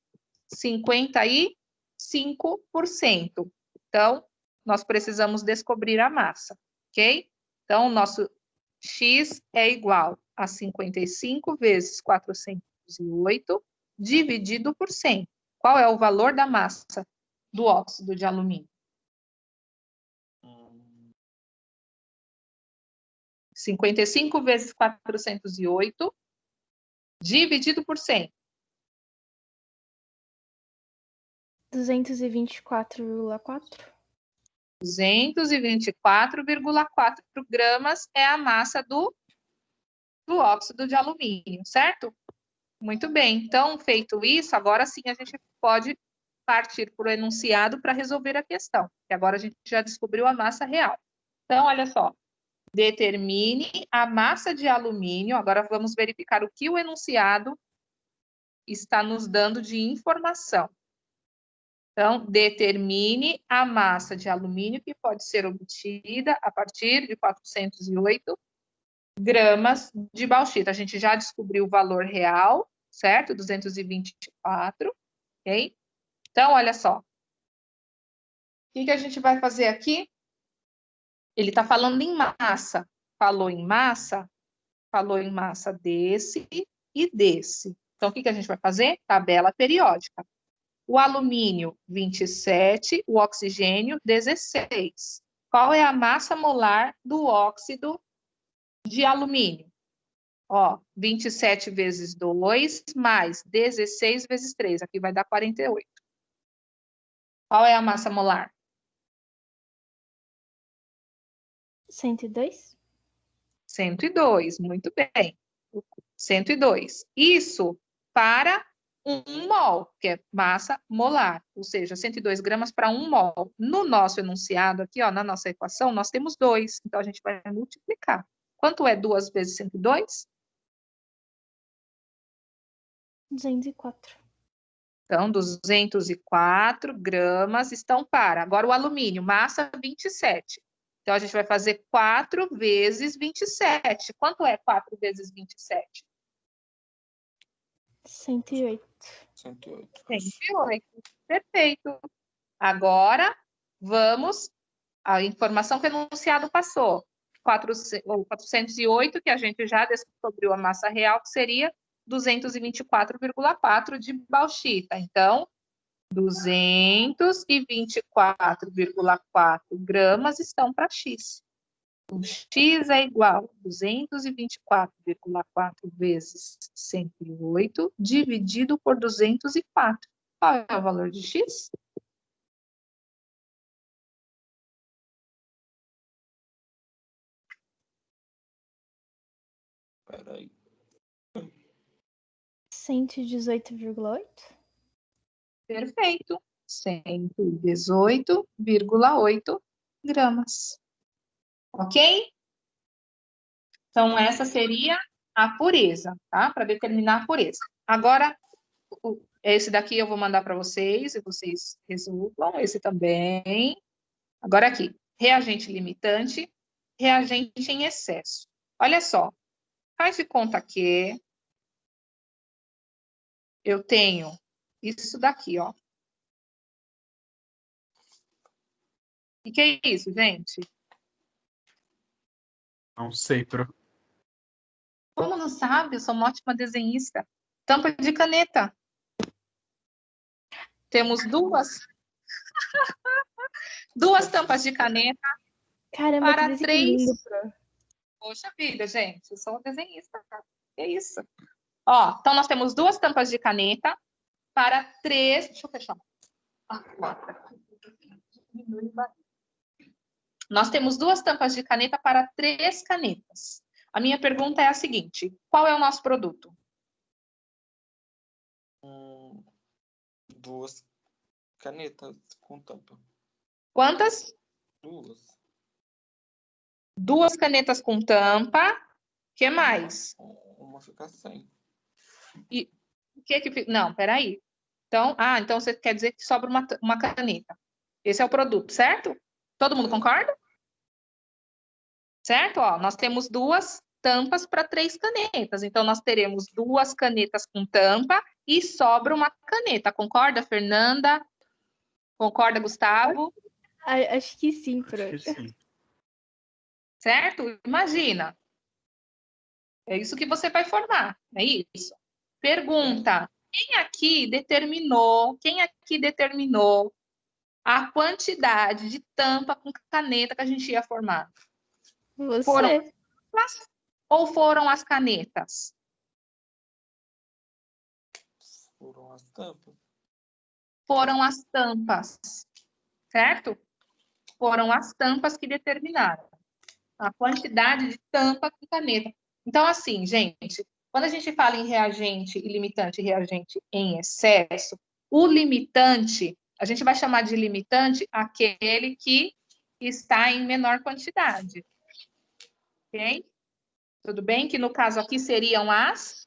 55%. Então, nós precisamos descobrir a massa, ok? Então, o nosso X é igual a 55 vezes 408 dividido por 100. Qual é o valor da massa do óxido de alumínio? 55 vezes 408 dividido por 100. 224,4. 224,4 gramas é a massa do óxido de alumínio, certo? Muito bem. Então, feito isso, agora sim a gente pode partir para o enunciado para resolver a questão. E agora a gente já descobriu a massa real. Então, olha só. Determine a massa de alumínio. Agora vamos verificar o que o enunciado está nos dando de informação. Então, determine a massa de alumínio que pode ser obtida a partir de 408 gramas de bauxita. A gente já descobriu o valor real, certo? 224, ok? Então, olha só. O que a gente vai fazer aqui? Ele está falando em massa. Falou em massa desse e desse. Então, o que a gente vai fazer? Tabela periódica. O alumínio, 27, o oxigênio, 16. Qual é a massa molar do óxido de alumínio? Ó, 27 vezes 2, mais 16 vezes 3. Aqui vai dar 48. Qual é a massa molar? 102? 102, muito bem. 102. Isso para 1 mol, que é massa molar, ou seja, 102 gramas para 1 mol. No nosso enunciado aqui, ó, na nossa equação, nós temos 2, então a gente vai multiplicar. Quanto é 2 vezes 102? 204. Então, 204 gramas estão para. Agora, o alumínio, massa 27. Então, a gente vai fazer 4 vezes 27. Quanto é 4 vezes 27? 108. 108. 108. Perfeito. Agora, vamos à informação que o enunciado passou. 408, que a gente já descobriu a massa real, que seria 224,4 de bauxita. Então, 224,4 gramas estão para X. O X é igual a 224,4 vezes 108 dividido por 204. Qual é o valor de X? Espera aí. 118,8? Perfeito. 118,8 gramas. Ok? Então, essa seria a pureza, tá? Para determinar a pureza. Agora, esse daqui eu vou mandar para vocês, e vocês resolvam. Esse também. Agora aqui, reagente limitante, reagente em excesso. Olha só, faz de conta que eu tenho isso daqui, ó. O que é isso, gente? Não sei, Como não sabe? Eu sou uma ótima desenhista. Tampa de caneta. Temos duas tampas de caneta Caramba, que para desenho 3. lindo, Pro. Poxa vida, gente, eu sou uma desenhista. Que isso? Ó, então nós temos 2 tampas de caneta para 3. Deixa eu fechar. Nós temos 2 tampas de caneta para 3 canetas. A minha pergunta é a seguinte: qual é o nosso produto? 2 canetas com tampa. Quantas? 2. 2 canetas com tampa. O que mais? Uma fica sem. E o que que fica? Não, peraí. Então, então você quer dizer que sobra uma caneta. Esse é o produto, certo? Todo mundo concorda? Certo? Ó, nós temos 2 tampas para 3 canetas. Então, nós teremos 2 canetas com tampa e sobra uma caneta. Concorda, Fernanda? Concorda, Gustavo? Acho que sim, Pro. Acho que sim. Certo? Imagina. É isso que você vai formar. É isso. Pergunta: quem aqui determinou a quantidade de tampa com caneta que a gente ia formar? Foram Você. ou foram as canetas? Foram as tampas. Foram as tampas, certo? Foram as tampas que determinaram a quantidade de tampa com caneta. Então, assim, gente, quando a gente fala em reagente ilimitante e reagente em excesso, o limitante, a gente vai chamar de limitante aquele que está em menor quantidade. Ok? Tudo bem? Que no caso aqui seriam as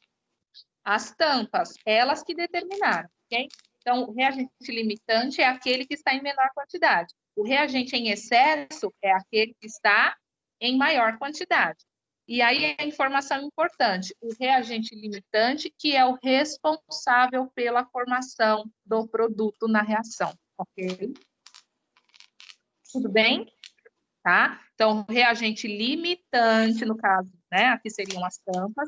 tampas, elas que determinaram, ok? Então, o reagente limitante é aquele que está em menor quantidade. O reagente em excesso é aquele que está em maior quantidade. E aí a informação importante, o reagente limitante, que é o responsável pela formação do produto na reação, ok? Tudo bem? Tá? Então, o reagente limitante, no caso, né? Aqui seriam as tampas,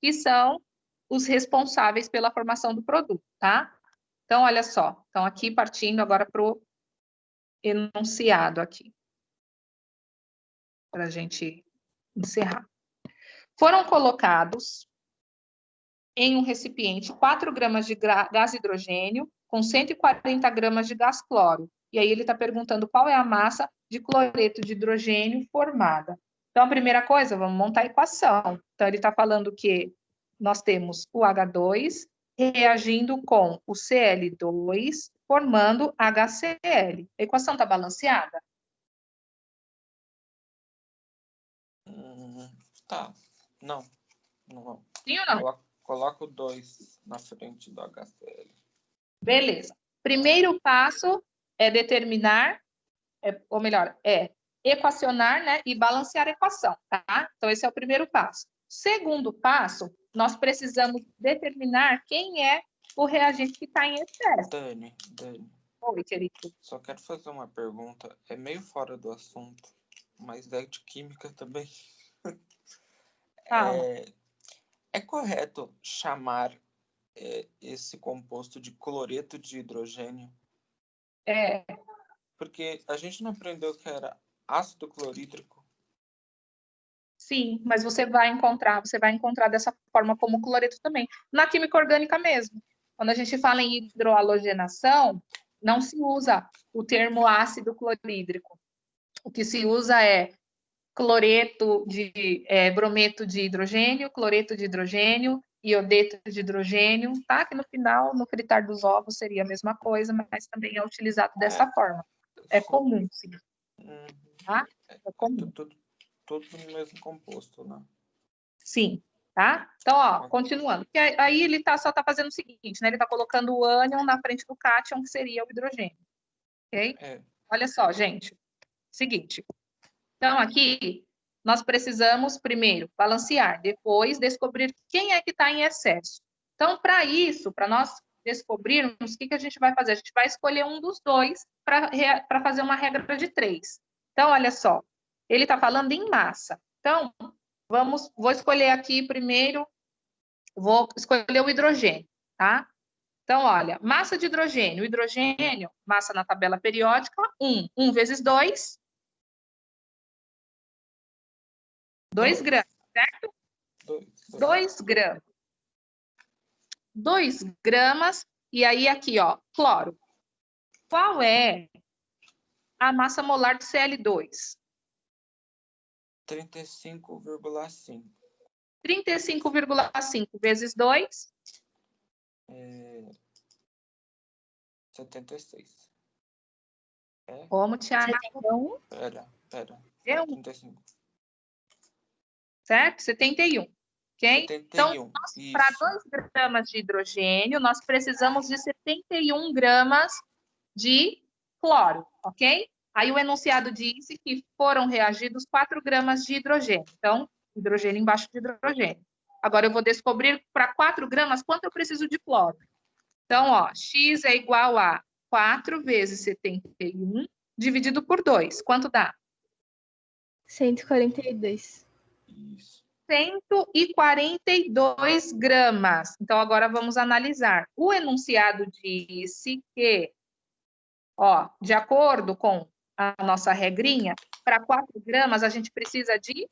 que são os responsáveis pela formação do produto, tá? Então, olha só. Então, aqui partindo agora para o enunciado aqui. Para a gente encerrar. Foram colocados em um recipiente 4 gramas de gás hidrogênio com 140 gramas de gás cloro. E aí ele está perguntando qual é a massa de cloreto de hidrogênio formada. Então, a primeira coisa, vamos montar a equação. Então, ele está falando que nós temos o H2 reagindo com o Cl2, formando HCl. A equação está balanceada? Tá. Não. Não. Sim ou não? Coloca o 2 na frente do HCl. Beleza. Primeiro passo é determinar, ou melhor, é equacionar, né, e balancear a equação, tá? Então, esse é o primeiro passo. Segundo passo, nós precisamos determinar quem é o reagente que está em excesso. Dani. Oi, querido. Só quero fazer uma pergunta. É meio fora do assunto, mas é de química também. É correto chamar esse composto de cloreto de hidrogênio? É. Porque a gente não aprendeu que era ácido clorídrico. Sim, mas você vai encontrar dessa forma como cloreto também. Na química orgânica mesmo. Quando a gente fala em hidroalogenação, não se usa o termo ácido clorídrico. O que se usa é cloreto de brometo de hidrogênio, cloreto de hidrogênio, iodeto de hidrogênio, tá? Que no final, no fritar dos ovos, seria a mesma coisa, mas também é utilizado dessa forma. É comum, sim. Tá? É comum. Tudo no mesmo composto, né? Sim, tá? Então, ó, continuando. Porque aí ele só tá fazendo o seguinte, né? Ele tá colocando o ânion na frente do cátion, que seria o hidrogênio. Ok? Olha só, gente. Seguinte. Então, aqui, nós precisamos, primeiro, balancear, depois, descobrir quem é que está em excesso. Então, para isso, para nós descobrirmos, o que a gente vai fazer? A gente vai escolher um dos dois para fazer uma regra de 3. Então, olha só, ele está falando em massa. Então, vou escolher aqui primeiro, vou escolher o hidrogênio, tá? Então, olha, massa de hidrogênio. Hidrogênio, massa na tabela periódica, 1. 1 vezes 2, 2 gramas, certo? 2 gramas. 2 gramas. E aí, aqui, ó, cloro. Qual é a massa molar do Cl2? 35,5. 35,5 vezes 2? 76. Como, Tiago? 71? Pera. 35. Certo? 71. Ok? 71. Então, para 2 gramas de hidrogênio, nós precisamos de 71 gramas de cloro, ok? Aí o enunciado disse que foram reagidos 4 gramas de hidrogênio. Então, hidrogênio embaixo de hidrogênio. Agora eu vou descobrir para 4 gramas quanto eu preciso de cloro. Então, ó, X é igual a 4 vezes 71 dividido por 2. Quanto dá? 142. Isso. 142 gramas. Então, agora vamos analisar. O enunciado disse que, ó, de acordo com a nossa regrinha, para 4 gramas a gente precisa de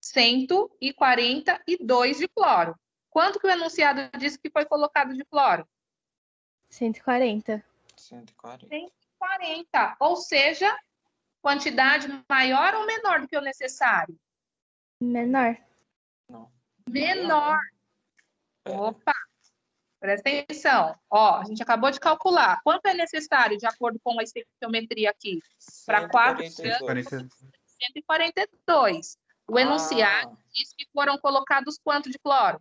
142 de cloro. Quanto que o enunciado disse que foi colocado de cloro? 140. 140. Ou seja, quantidade maior ou menor do que o necessário? Menor. Não. Menor. Opa! Presta atenção. Ó, a gente acabou de calcular. Quanto é necessário, de acordo com a estequiometria aqui? Para 4 gramas, 142. O enunciado diz que foram colocados quanto de cloro?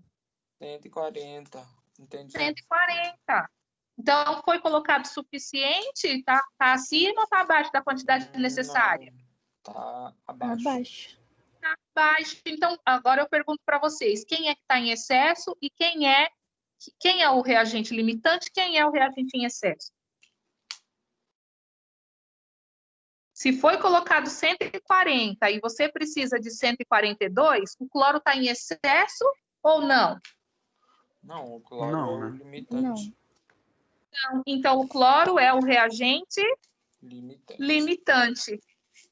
140. Entendi. 140. Então, foi colocado suficiente? Está acima ou está abaixo da quantidade necessária? Está abaixo. Abaixo. está baixo. Então, agora eu pergunto para vocês, quem é que está em excesso e quem é o reagente limitante, quem é o reagente em excesso? Se foi colocado 140 e você precisa de 142, o cloro está em excesso ou não? Não, o cloro Não, é o né? limitante. Então, o cloro é o reagente Limitante. limitante,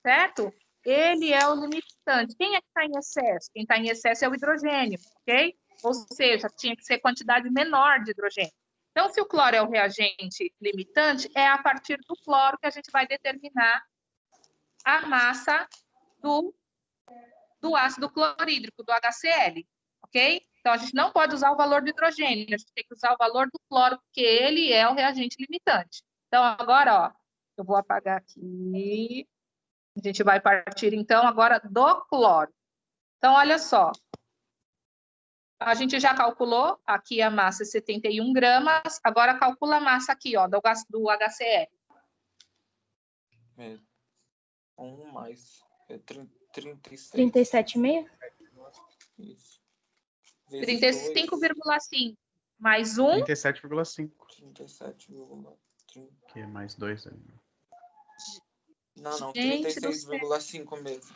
certo? Ele é o limitante. Quem é que está em excesso? Quem está em excesso é o hidrogênio, ok? Ou seja, tinha que ser quantidade menor de hidrogênio. Então, se o cloro é o reagente limitante, é a partir do cloro que a gente vai determinar a massa do ácido clorídrico, do HCl, ok? Então, a gente não pode usar o valor do hidrogênio, a gente tem que usar o valor do cloro, porque ele é o reagente limitante. Então, agora, ó, eu vou apagar aqui. A gente vai partir, então, agora do cloro. Então, olha só. A gente já calculou, aqui a massa é 71 gramas, agora calcula a massa aqui, ó, do HCl. É. 1 mais. É 36. 37,5? Isso. Vezes 35,5 mais 1. 37,5. 37,30. Que é mais 2 aí. Não, Gente do céu. 36,5 mesmo.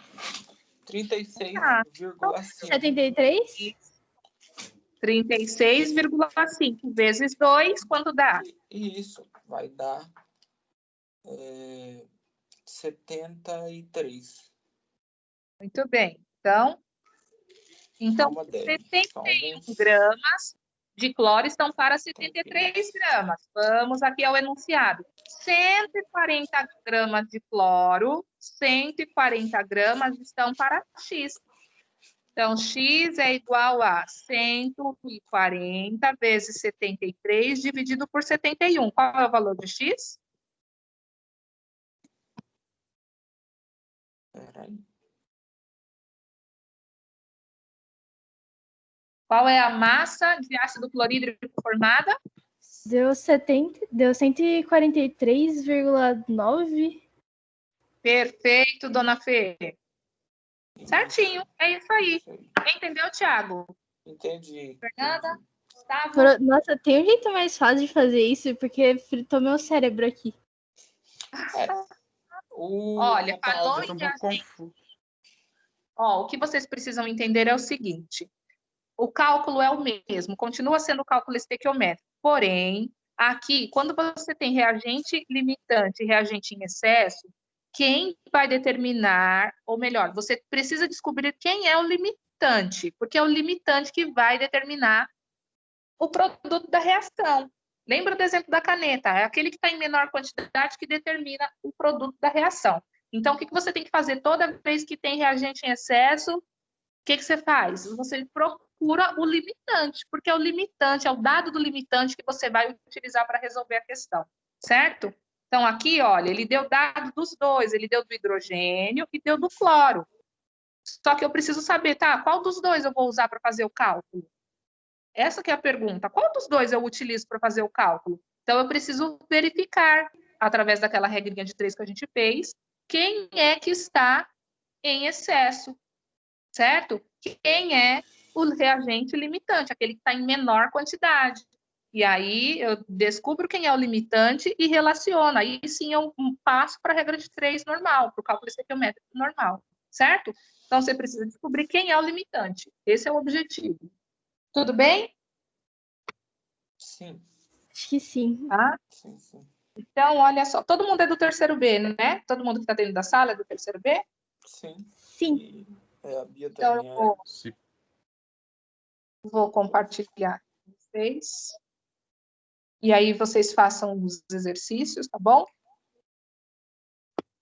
36,5. 73? 36,5 vezes 2, quanto dá? E isso vai dar 73. Muito bem. Então Calma, Débora. 71 gramas de cloro estão para 73 gramas. Vamos aqui ao enunciado. 140 gramas de cloro, 140 gramas estão para X. Então, X é igual a 140 vezes 73 dividido por 71. Qual é o valor de X? Peraí. Qual é a massa de ácido clorídrico formada? Deu 143,9. Perfeito, dona Fê. Certinho, é isso aí. Entendeu, Thiago? Entendi. Fernanda? Gustavo? Nossa, tem um jeito mais fácil de fazer isso, porque fritou meu cérebro aqui. Olha, falou Eu tô um em pouco confuso. Ó, o que vocês precisam entender é o seguinte: o cálculo é o mesmo, continua sendo o cálculo estequiométrico. Porém, aqui, quando você tem reagente limitante e reagente em excesso, quem vai determinar, ou melhor, você precisa descobrir quem é o limitante, porque é o limitante que vai determinar o produto da reação. Lembra do exemplo da caneta? É aquele que está em menor quantidade que determina o produto da reação. Então, o que você tem que fazer toda vez que tem reagente em excesso? O que você faz? Você procura o limitante, porque é o limitante, é o dado do limitante que você vai utilizar para resolver a questão, certo? Então, aqui, olha, ele deu dado dos dois, ele deu do hidrogênio e deu do cloro. Só que eu preciso saber, tá, qual dos dois eu vou usar para fazer o cálculo? Essa que é a pergunta. Qual dos dois eu utilizo para fazer o cálculo? Então, eu preciso verificar, através daquela regrinha de 3 que a gente fez, quem é que está em excesso, certo? Quem é o reagente limitante, aquele que está em menor quantidade. E aí, eu descubro quem é o limitante e relaciono. Aí, sim, eu passo para a regra de 3 normal, para o cálculo estequiométrico normal, certo? Então, você precisa descobrir quem é o limitante. Esse é o objetivo. Tudo bem? Sim. Acho que sim. Tá? Sim, sim. Então, olha só, todo mundo é do terceiro B, né? Todo mundo que está dentro da sala é do terceiro B? Sim. Sim. E a Bia Então, também eu Sim. vou compartilhar com vocês. E aí, vocês façam os exercícios, tá bom?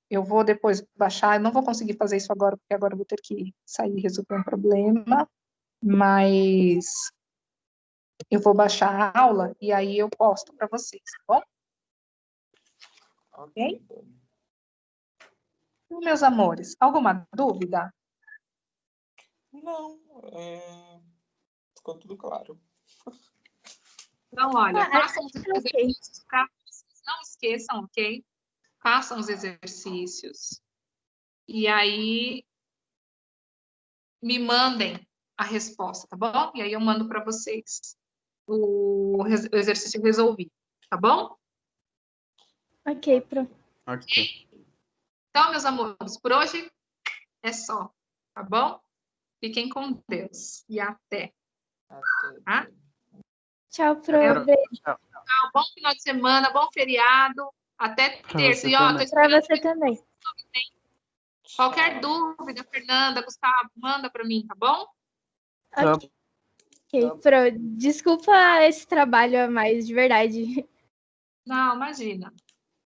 Eu vou depois baixar, eu não vou conseguir fazer isso agora, porque agora eu vou ter que sair e resolver um problema, mas eu vou baixar a aula e aí eu posto para vocês, tá bom? Ok, Dani. Meus amores, alguma dúvida? Não, ficou tudo claro. Então, olha, façam os eu sei. exercícios, tá? Não esqueçam, ok? Façam os exercícios. E aí, me mandem a resposta, tá bom? E aí eu mando para vocês o exercício resolvido, tá bom? Ok, pronto. Ok. Então, meus amores, por hoje é só, tá bom? Fiquem com Deus e até. Tá? Tchau, Pro. Até. Beijo. Tchau. Bom final de semana, bom feriado. Até Pra terça. você E ó, tô também. Pra esperando você também. qualquer Tchau. dúvida, Fernanda, Gustavo, manda para mim, tá bom? Tá Ok, Pro. Desculpa esse trabalho a mais, de verdade. Não, imagina.